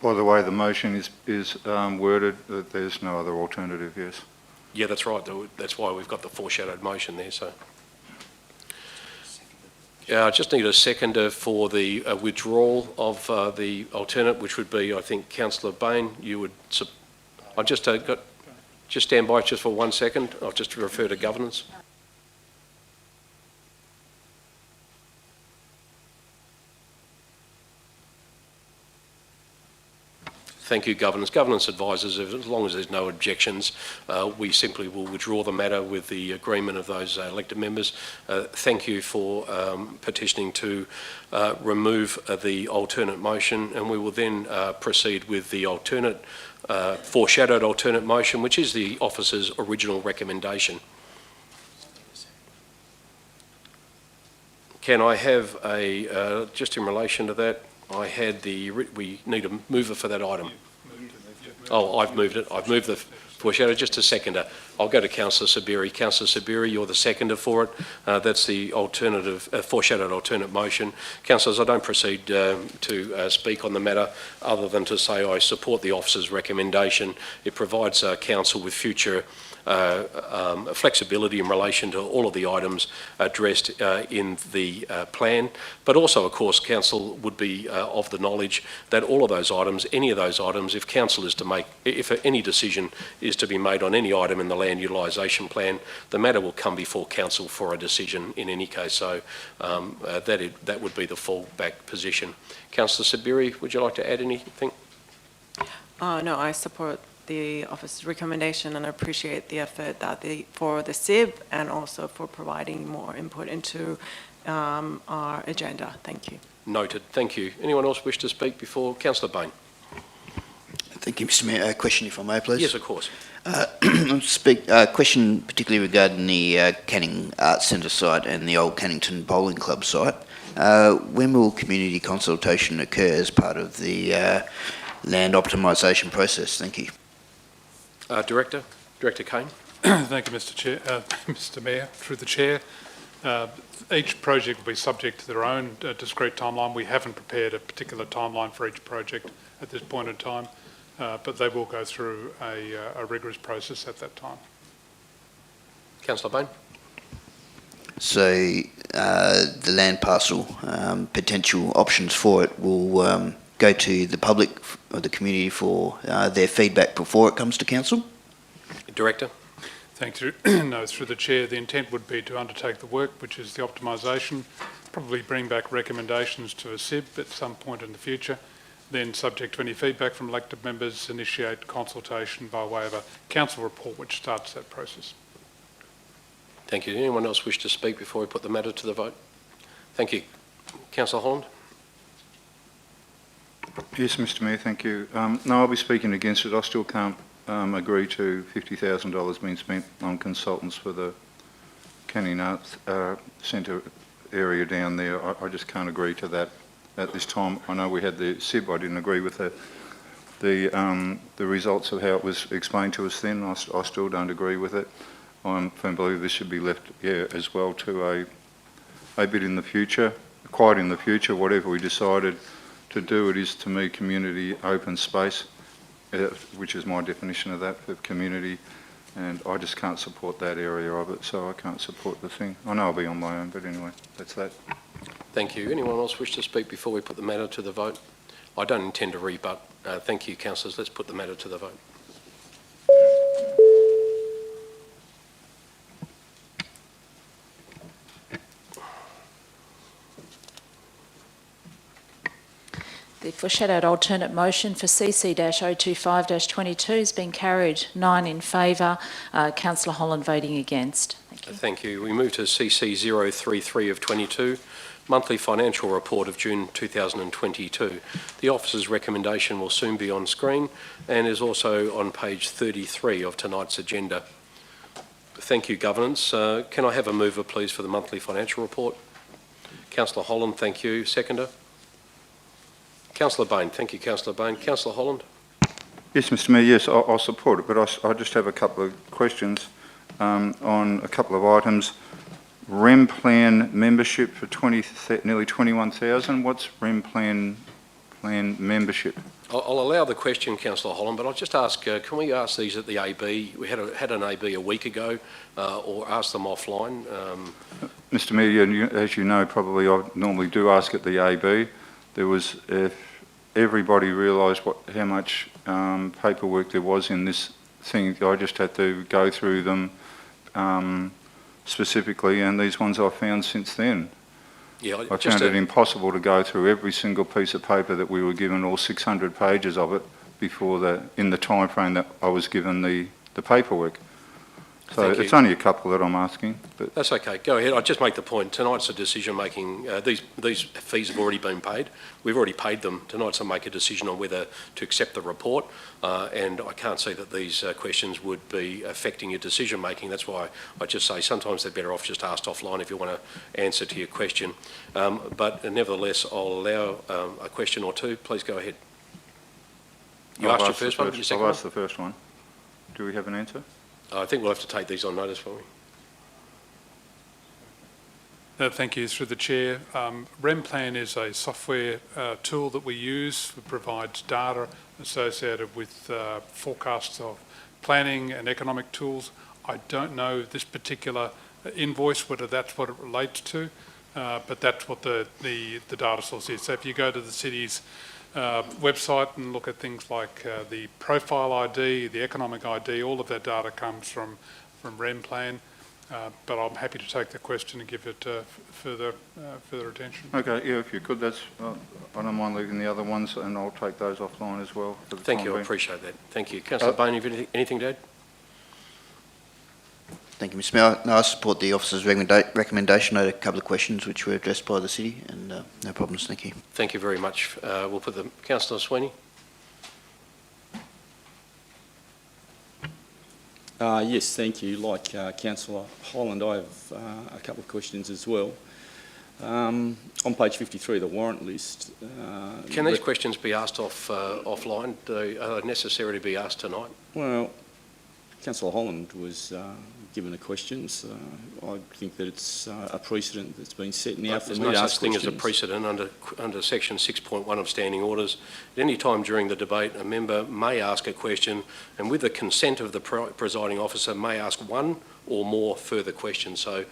By the way the motion is worded, there's no other alternative, yes?
Yeah, that's right. That's why we've got the foreshadowed motion there. So, I just need a seconder for the withdrawal of the alternate, which would be, I think, Councillor Bain. You would. I just just stand by just for 1 second. I'll just refer to governance. Thank you, Governance. Governance advises, as long as there's no objections, we simply will withdraw the matter with the agreement of those elected members. Thank you for petitioning to remove the alternate motion, and we will then proceed with the alternate, foreshadowed alternate motion, which is the officer's original recommendation. Can I have a, just in relation to that, I had we need a mover for that item. Oh, I've moved it. I've moved the foreshadow. Just a seconder. I'll go to Councillor Sabiri. Councillor Sabiri, you're the seconder for it. That's the alternative, foreshadowed alternate motion. Councillors, I don't proceed to speak on the matter other than to say I support the officer's recommendation. It provides council with future flexibility in relation to all of the items addressed in the plan, but also, of course, council would be of the knowledge that all of those items, any of those items, if council is to make, if any decision is to be made on any item in the land utilisation plan, the matter will come before council for a decision in any case. So that would be the fallback position. Councillor Sabiri, would you like to add anything?
No, I support the office's recommendation and appreciate the effort that for the SIB and also for providing more input into our agenda. Thank you.
Noted. Thank you. Anyone else wish to speak before Councillor Bain?
Thank you, Mr Mayor. A question, if I may, please.
Yes, of course.
Question particularly regarding the Canning Arts Centre site and the old Cannington Bowling Club site. When will community consultation occur as part of the land optimisation process? Thank you.
Director Kane.
Thank you, Mr Chair. Mr Mayor, through the Chair. Each project will be subject to their own discrete timeline. We haven't prepared a particular timeline for each project at this point in time, but they will go through a rigorous process at that time.
Councillor Bain.
So the land parcel, potential options for it will go to the public or the community for their feedback before it comes to council?
Director.
Thank you. No, through the Chair, the intent would be to undertake the work, which is the optimisation, probably bring back recommendations to a SIB at some point in the future. Then, subject to any feedback from elected members, initiate consultation by way of a council report which starts that process.
Thank you. Anyone else wish to speak before we put the matter to the vote? Thank you. Councillor Holland?
Yes, Mr Mayor, thank you. No, I'll be speaking against it. I still can't agree to $50,000 being spent on consultants for the Canning Arts Centre area down there. I just can't agree to that at this time. I know we had the SIB. I didn't agree with the results of how it was explained to us then. I still don't agree with it. I firmly believe this should be left, as well to a bit in the future, quite in the future. Whatever we decided to do, it is to me community open space, which is my definition of that for community. And I just can't support that area of it, so I can't support the thing. I know I'll be on my own, but anyway, that's that.
Thank you. Anyone else wish to speak before we put the matter to the vote? I don't intend to rebut. Thank you, councillors. Let's put the matter to the vote.
The foreshadowed alternate motion for CC-025-22 has been carried. 9 in favour. Councillor Holland voting against. Thank you.
Thank you. We move to CC 033 of 22, monthly financial report of June 2022. The officer's recommendation will soon be on screen and is also on page 33 of tonight's agenda. Thank you, Governance. Can I have a mover, please, for the monthly financial report? Councillor Holland, thank you. Seconder? Councillor Bain. Thank you, Councillor Bain. Councillor Holland?
Yes, Mr Mayor, yes, I'll support it, but I just have a couple of questions on a couple of items. REM plan membership for nearly 21,000. What's REM plan membership?
I'll allow the question, Councillor Holland, but I'll just ask, can we ask these at the AB? We had an AB a week ago, or ask them offline?
Mr Mayor, as you know, probably I normally do ask at the AB. There was, if everybody realised how much paperwork there was in this thing, I just had to go through them specifically, and these ones I've found since then.
Yeah,
I found it impossible to go through every single piece of paper that we were given, all 600 pages of it, in the time frame that I was given the paperwork. So it's only a couple that I'm asking. But
that's okay. Go ahead. I'll just make the point. Tonight's a decision-making. These fees have already been paid. We've already paid them. Tonight's to make a decision on whether to accept the report, and I can't see that these questions would be affecting your decision-making. That's why I just say sometimes they're better off just asked offline if you want to answer to your question. But nevertheless, I'll allow a question or two. Please go ahead. You asked your first one? Your second one?
I've asked the first one. Do we have an answer?
I think we'll have to take these on notice, won't we?
Thank you. Through the Chair. REM Plan is a software tool that we use. It provides data associated with forecasts of planning and economic tools. I don't know this particular invoice, whether that's what it relates to, but that's what the data source is. So if you go to the city's website and look at things like the profile ID, the economic ID, all of that data comes from REM Plan, but I'm happy to take the question and give it further attention.
Okay, yeah, if you could, that's. I don't mind leaving the other ones, and I'll take those offline as well. For the
Thank
time
you,
being.
I appreciate that. Thank you. Councillor Bain, have you anything to add?
Thank you, Mr Mayor. No, I support the officer's recommendation. I had a couple of questions which were addressed by the city, and no problems. Thank you.
Thank you very much. We'll put the Councillor Sweeney.
Yes, thank you. Like Councillor Holland, I have a couple of questions as well. On page 53, the warrant list.
Can these questions be asked offline? Are they necessary to be asked tonight?
Well, Councillor Holland was given the questions. I think that it's a precedent that's been set now for me to ask questions.
There's no such thing as a precedent under section 6.1 of standing orders. At any time during the debate, a member may ask a question, and with the consent of the presiding officer, may ask one or more further questions. So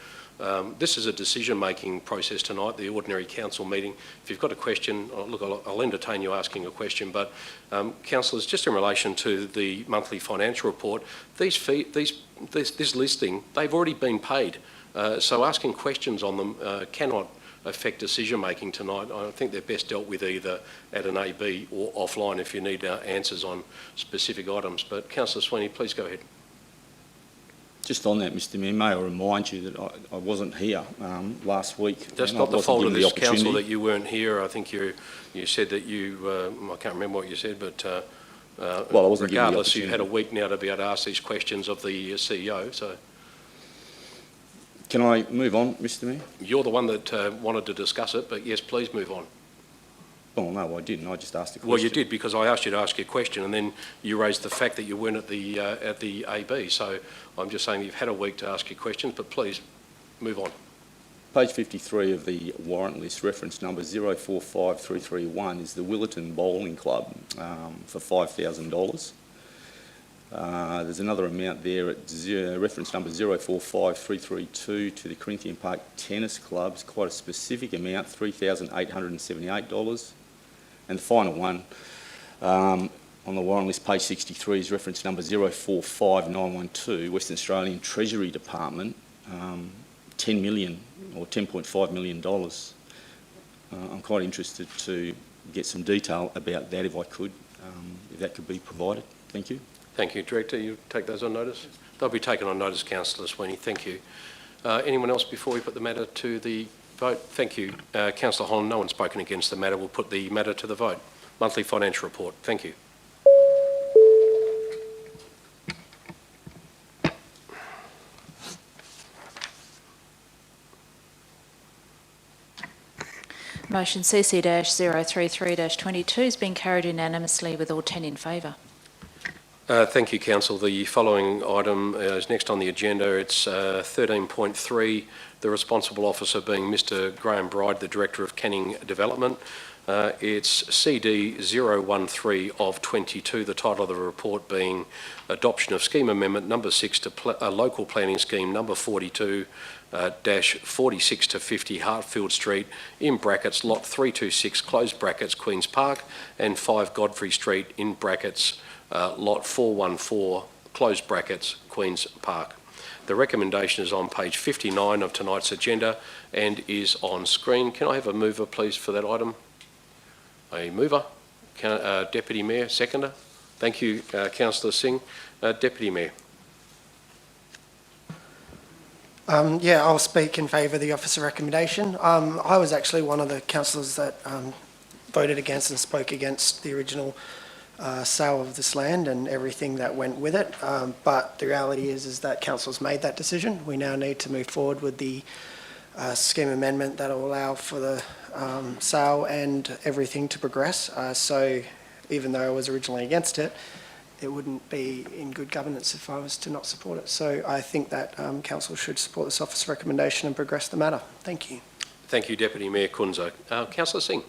this is a decision-making process tonight, the ordinary council meeting. If you've got a question, look, I'll entertain you asking a question, but councillors, just in relation to the monthly financial report, this listing, they've already been paid. So asking questions on them cannot affect decision-making tonight. I think they're best dealt with either at an AB or offline if you need answers on specific items. But Councillor Sweeney, please go ahead.
Just on that, Mr Mayor, may I remind you that I wasn't here last week.
That's not the fault of this council that you weren't here. I think you said that I can't remember what you said, but
well, I wasn't
regardless, you had a week now to be able to ask these questions of the CEO. So,
can I move on, Mr Mayor?
You're the one that wanted to discuss it, but yes, please move on.
Oh, no, I didn't. I just asked a question.
Well, you did, because I asked you to ask your question, and then you raised the fact that you weren't at the AB. So I'm just saying you've had a week to ask your questions, but please move on.
Page 53 of the warrant list, reference number 045331, is the Willerton Bowling Club for $5,000. There's another amount there at reference number 045332 to the Carrington Park Tennis Club. It's quite a specific amount, $3,878. And the final one on the warrant list, page 63, is reference number 045912, Western Australian Treasury Department, $10 million or $10.5 million. I'm quite interested to get some detail about that if I could, if that could be provided. Thank you.
Thank you. Director, you take those on notice? They'll be taken on notice, Councillor Sweeney. Thank you. Anyone else before we put the matter to the vote? Thank you. Councillor Holland, no one's spoken against the matter. We'll put the matter to the vote. Monthly financial report. Thank you.
Motion CC-033-22 has been carried unanimously with all 10 in favour.
Thank you, Council. The following item is next on the agenda. It's 13.3, the responsible officer being Mr Graham Bride, the Director of Canning Development. It's CD 013 of 22, the title of the report being Adoption of Scheme Amendment number 6 to Local Planning Scheme number 42 46 to 50 Hartfield Street, in brackets lot 326, close brackets Queen's Park, and 5 Godfrey Street, in brackets lot 414, close brackets Queen's Park. The recommendation is on page 59 of tonight's agenda and is on screen. Can I have a mover, please, for that item? A mover. Deputy Mayor, seconder. Thank you, Councillor Singh. Deputy Mayor.
Yeah, I'll speak in favour of the officer recommendation. I was actually one of the councillors that voted against and spoke against the original sale of this land and everything that went with it. But the reality is that council's made that decision. We now need to move forward with the scheme amendment that will allow for the sale and everything to progress. So even though I was originally against it, it wouldn't be in good governance if I was to not support it. So I think that council should support this officer recommendation and progress the matter. Thank you.
Thank you, Deputy Mayor Kunzo. Councillor Singh.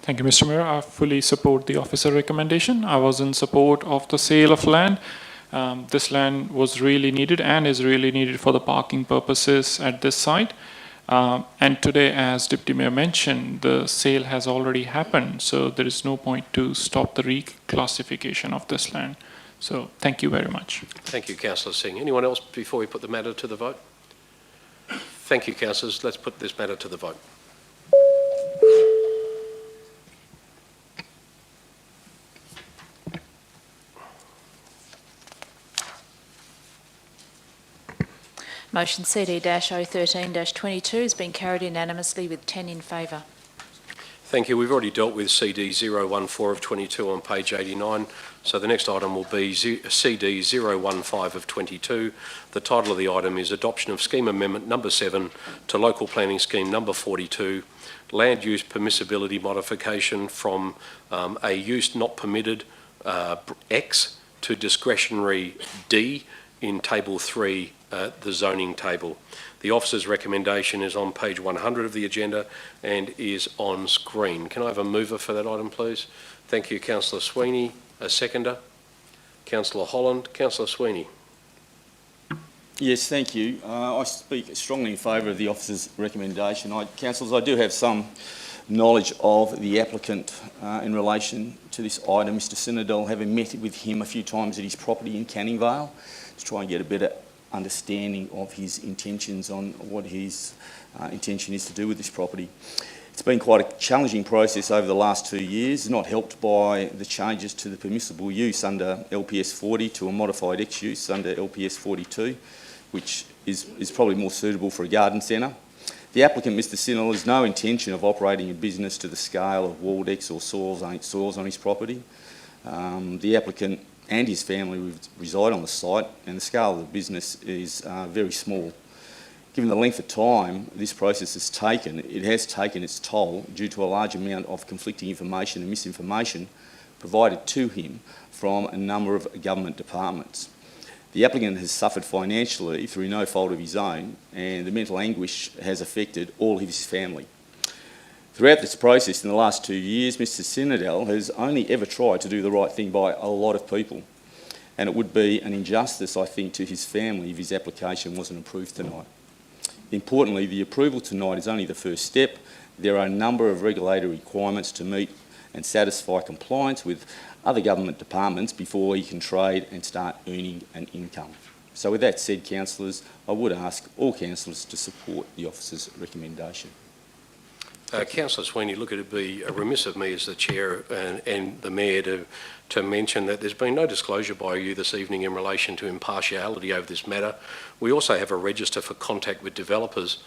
Thank you, Mr. Mayor. I fully support the officer recommendation. I was in support of the sale of land. This land was really needed and is really needed for the parking purposes at this site. And today, as Deputy Mayor mentioned, the sale has already happened, so there is no point to stop the reclassification of this land. So thank you very much.
Thank you, Councillor Singh. Anyone else before we put the matter to the vote? Thank you, councillors. Let's put this matter to the vote.
Motion CD-013-22 has been carried unanimously with 10 in favour.
Thank you. We've already dealt with CD 014 of 22 on page 89. So the next item will be CD 015 of 22. The title of the item is Adoption of Scheme Amendment number 7 to Local Planning Scheme number 42, Land Use Permissibility Modification from a use not permitted X to discretionary D in Table 3, the zoning table. The officer's recommendation is on page 100 of the agenda and is on screen. Can I have a mover for that item, please? Thank you, Councillor Sweeney. A seconder? Councillor Holland. Councillor Sweeney.
Yes, thank you. I speak strongly in favour of the officer's recommendation. Councillors, I do have some knowledge of the applicant in relation to this item. Mr Sinadel, having met with him a few times at his property in Canning Vale to try and get a better understanding of his intentions on what he's intention is to do with this property. It's been quite a challenging process over the last 2 years, not helped by the changes to the permissible use under LPS 40 to a modified X-use under LPS 42, which is probably more suitable for a garden centre. The applicant, Mr Sinnell, has no intention of operating a business to the scale of Waldex or soils on his property. The applicant and his family reside on the site, and the scale of the business is very small. Given the length of time this process has taken, it has taken its toll due to a large amount of conflicting information and misinformation provided to him from a number of government departments. The applicant has suffered financially through no fault of his own, and the mental anguish has affected all of his family. Throughout this process in the last 2 years, Mr Sinadel has only ever tried to do the right thing by a lot of people, and it would be an injustice, I think, to his family if his application wasn't approved tonight. Importantly, the approval tonight is only the first step. There are a number of regulatory requirements to meet and satisfy compliance with other government departments before he can trade and start earning an income. So with that said, councillors, I would ask all councillors to support the officer's recommendation.
Councillor Sweeney, look, it'd be remiss of me as the Chair and the Mayor to mention that there's been no disclosure by you this evening in relation to impartiality over this matter. We also have a register for contact with developers.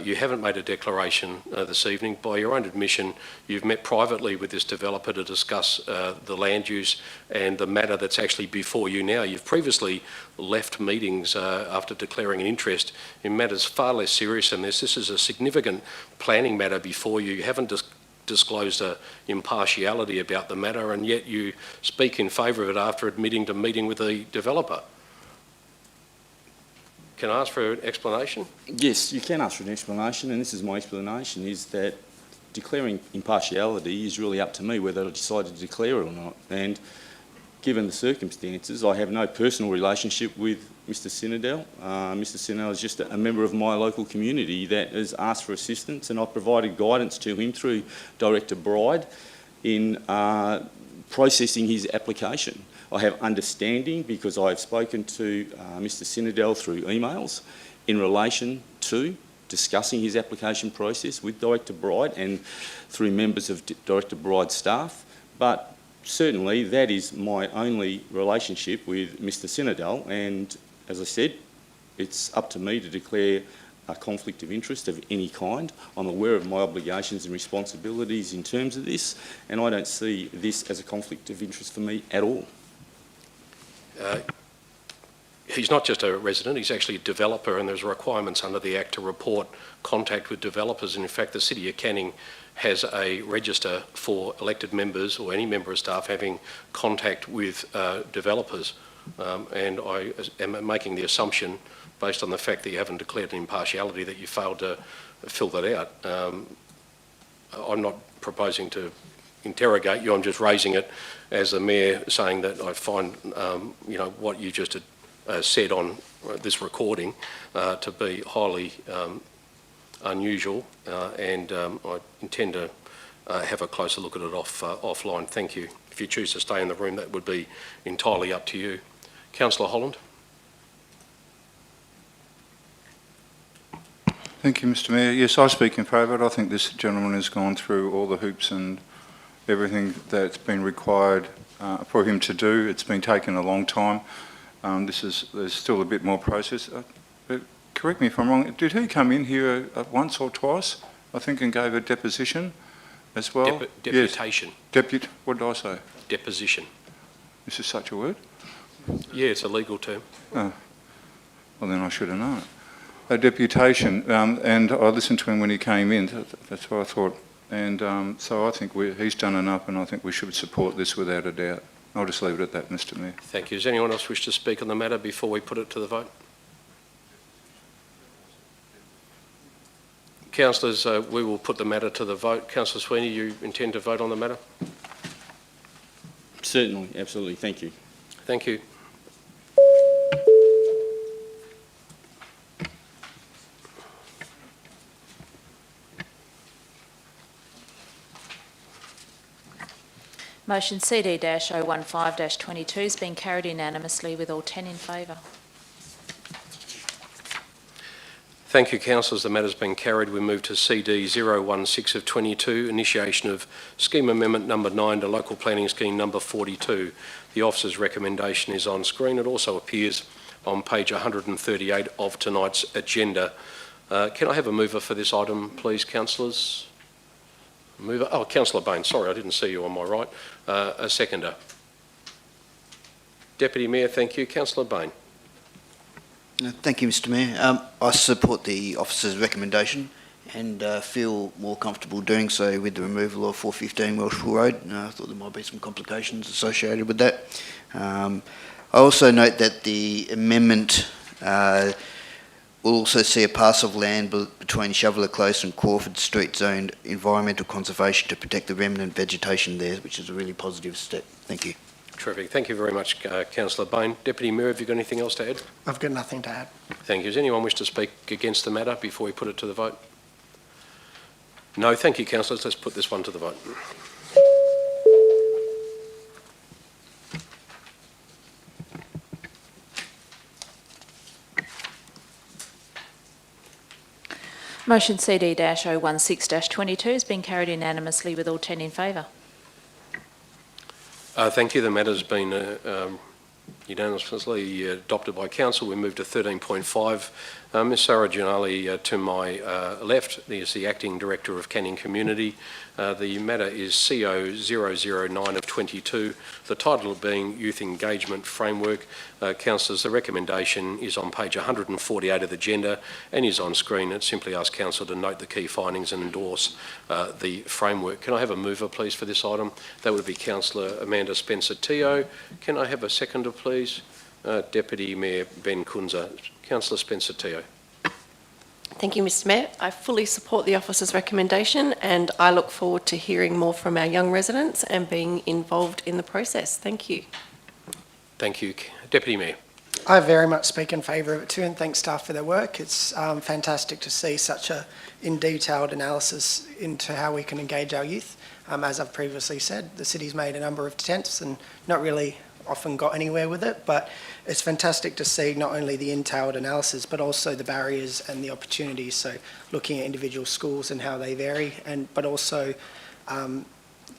You haven't made a declaration this evening. By your own admission, you've met privately with this developer to discuss the land use and the matter that's actually before you now. You've previously left meetings after declaring an interest in matters far less serious than this. This is a significant planning matter before you. You haven't disclosed impartiality about the matter, and yet you speak in favour of it after admitting to meeting with the developer. Can I ask for an explanation?
Yes, you can ask for an explanation, and this is my explanation, is that declaring impartiality is really up to me whether I decide to declare it or not. And given the circumstances, I have no personal relationship with Mr Sinadel. Mr Sinadel is just a member of my local community that has asked for assistance, and I've provided guidance to him through Director Bride in processing his application. I have understanding because I've spoken to Mr Sinadel through emails in relation to discussing his application process with Director Bride and through members of Director Bride's staff, but certainly that is my only relationship with Mr Sinadel, and as I said, it's up to me to declare a conflict of interest of any kind. I'm aware of my obligations and responsibilities in terms of this, and I don't see this as a conflict of interest for me at all.
He's not just a resident, he's actually a developer, and there's requirements under the Act to report contact with developers. And in fact, the City of Canning has a register for elected members or any member of staff having contact with developers. And I am making the assumption, based on the fact that you haven't declared an impartiality, that you failed to fill that out. I'm not proposing to interrogate you, I'm just raising it as the Mayor, saying that I find what you just said on this recording to be highly unusual, and I intend to have a closer look at it offline. Thank you. If you choose to stay in the room, that would be entirely up to you. Councillor Holland.
Thank you, Mr Mayor. Yes, I speak in favour. I think this gentleman has gone through all the hoops and everything that's been required for him to do. It's been taking a long time. There's still a bit more process. Correct me if I'm wrong, did he come in here once or twice, I think, and gave a deposition as well?
Deputation.
Yes. What did I say?
Deposition.
Is this such a word?
Yeah, it's a legal term.
Oh. Well, then I should have known. A deputation, and I listened to him when he came in, that's what I thought. And so I think he's done enough, and I think we should support this without a doubt. I'll just leave it at that, Mr Mayor.
Thank you. Does anyone else wish to speak on the matter before we put it to the vote? Councillors, we will put the matter to the vote. Councillor Sweeney, you intend to vote on the matter?
Certainly, absolutely. Thank you.
Thank you.
Motion CD-015-22 has been carried unanimously with all 10 in favour.
Thank you, councillors. The matter's been carried. We move to CD 016 of 22, initiation of scheme amendment number 9 to local planning scheme number 42. The officer's recommendation is on screen. It also appears on page 138 of tonight's agenda. Can I have a mover for this item, please, councillors? Mover? Oh, Councillor Bain. Sorry, I didn't see you on my right. A seconder. Deputy Mayor, thank you. Councillor Bain.
Thank you, Mr Mayor. I support the officer's recommendation and feel more comfortable doing so with the removal of 415 Welshpool Road. I thought there might be some complications associated with that. I also note that the amendment will also see a parcel of land between Shoveller Close and Crawford Street zoned environmental conservation to protect the remnant vegetation there, which is a really positive step. Thank you.
Terrific. Thank you very much, Councillor Bain. Deputy Mayor, have you got anything else to add?
I've got nothing to add.
Thank you. Does anyone wish to speak against the matter before we put it to the vote? No. Thank you, councillors. Let's put this one to the vote.
Motion CD-016-22 has been carried unanimously with all 10 in favour.
Thank you. The matter has been unanimously adopted by Council. We move to 13.5. Ms Sarah Gianelli to my left is the Acting Director of Canning Community. The matter is CO 009 of 22, the title being Youth Engagement Framework. Councillors, the recommendation is on page 148 of the agenda and is on screen. It simply asks Council to note the key findings and endorse the framework. Can I have a mover, please, for this item? That would be Councillor Amanda Spencer-Teo. Can I have a seconder, please? Deputy Mayor Ben Kunza. Councillor Spencer-Teo.
Thank you, Mr Mayor. I fully support the officer's recommendation and I look forward to hearing more from our young residents and being involved in the process. Thank you.
Thank you. Deputy Mayor.
I very much speak in favour of it too, and thank staff for their work. It's fantastic to see such a detailed analysis into how we can engage our youth. As I've previously said, the city's made a number of attempts and not really often got anywhere with it, but it's fantastic to see not only the entailed analysis but also the barriers and the opportunities, so looking at individual schools and how they vary, but also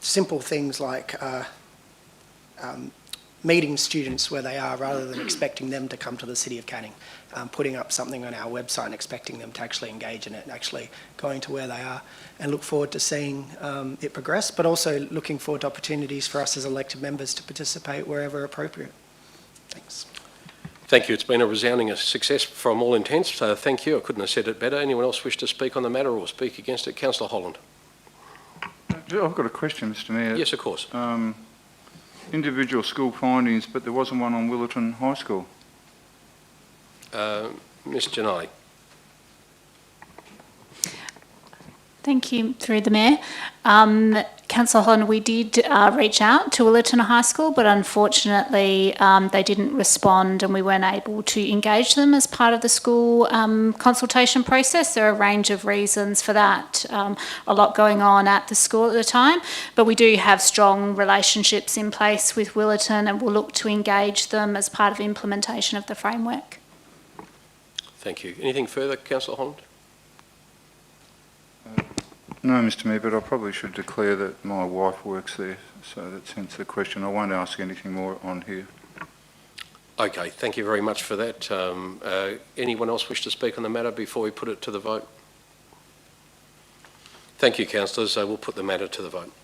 simple things like meeting students where they are rather than expecting them to come to the City of Canning, putting up something on our website and expecting them to actually engage in it and actually going to where they are, and look forward to seeing it progress, but also looking forward to opportunities for us as elected members to participate wherever appropriate. Thanks.
Thank you. It's been a resounding success from all intents. Thank you. I couldn't have said it better. Anyone else wish to speak on the matter or speak against it? Councillor Holland.
I've got a question, Mr Mayor.
Yes, of course.
Individual school findings, but there wasn't one on Willerton High School.
Ms Gianelli.
Thank you, through the Mayor. Councillor Holland, we did reach out to Willerton High School, but unfortunately they didn't respond and we weren't able to engage them as part of the school consultation process. There are a range of reasons for that, a lot going on at the school at the time, but we do have strong relationships in place with Willerton and we'll look to engage them as part of implementation of the framework.
Thank you. Anything further, Councillor Holland?
No, Mr Mayor, but I probably should declare that my wife works there, so that's hence the question. I won't ask anything more on here.
Okay, thank you very much for that. Anyone else wish to speak on the matter before we put it to the vote? Thank you, councillors. We'll put the matter to the vote.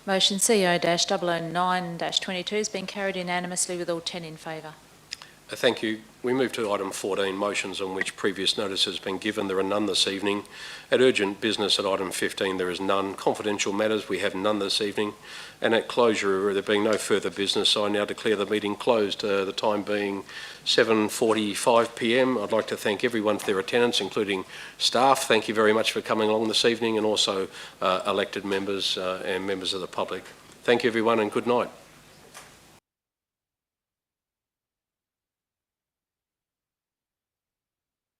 Motion CO-009-22 has been carried unanimously with all 10 in favour.
Thank you. We move to item 14, motions on which previous notice has been given. There are none this evening. At urgent business at item 15, there is none. Confidential matters, we have none this evening. And at closure, there being no further business, I now declare the meeting closed, the time being 7:45 p.m. I'd like to thank everyone for their attendance, including staff. Thank you very much for coming along this evening, and also elected members and members of the public. Thank you, everyone, and good night.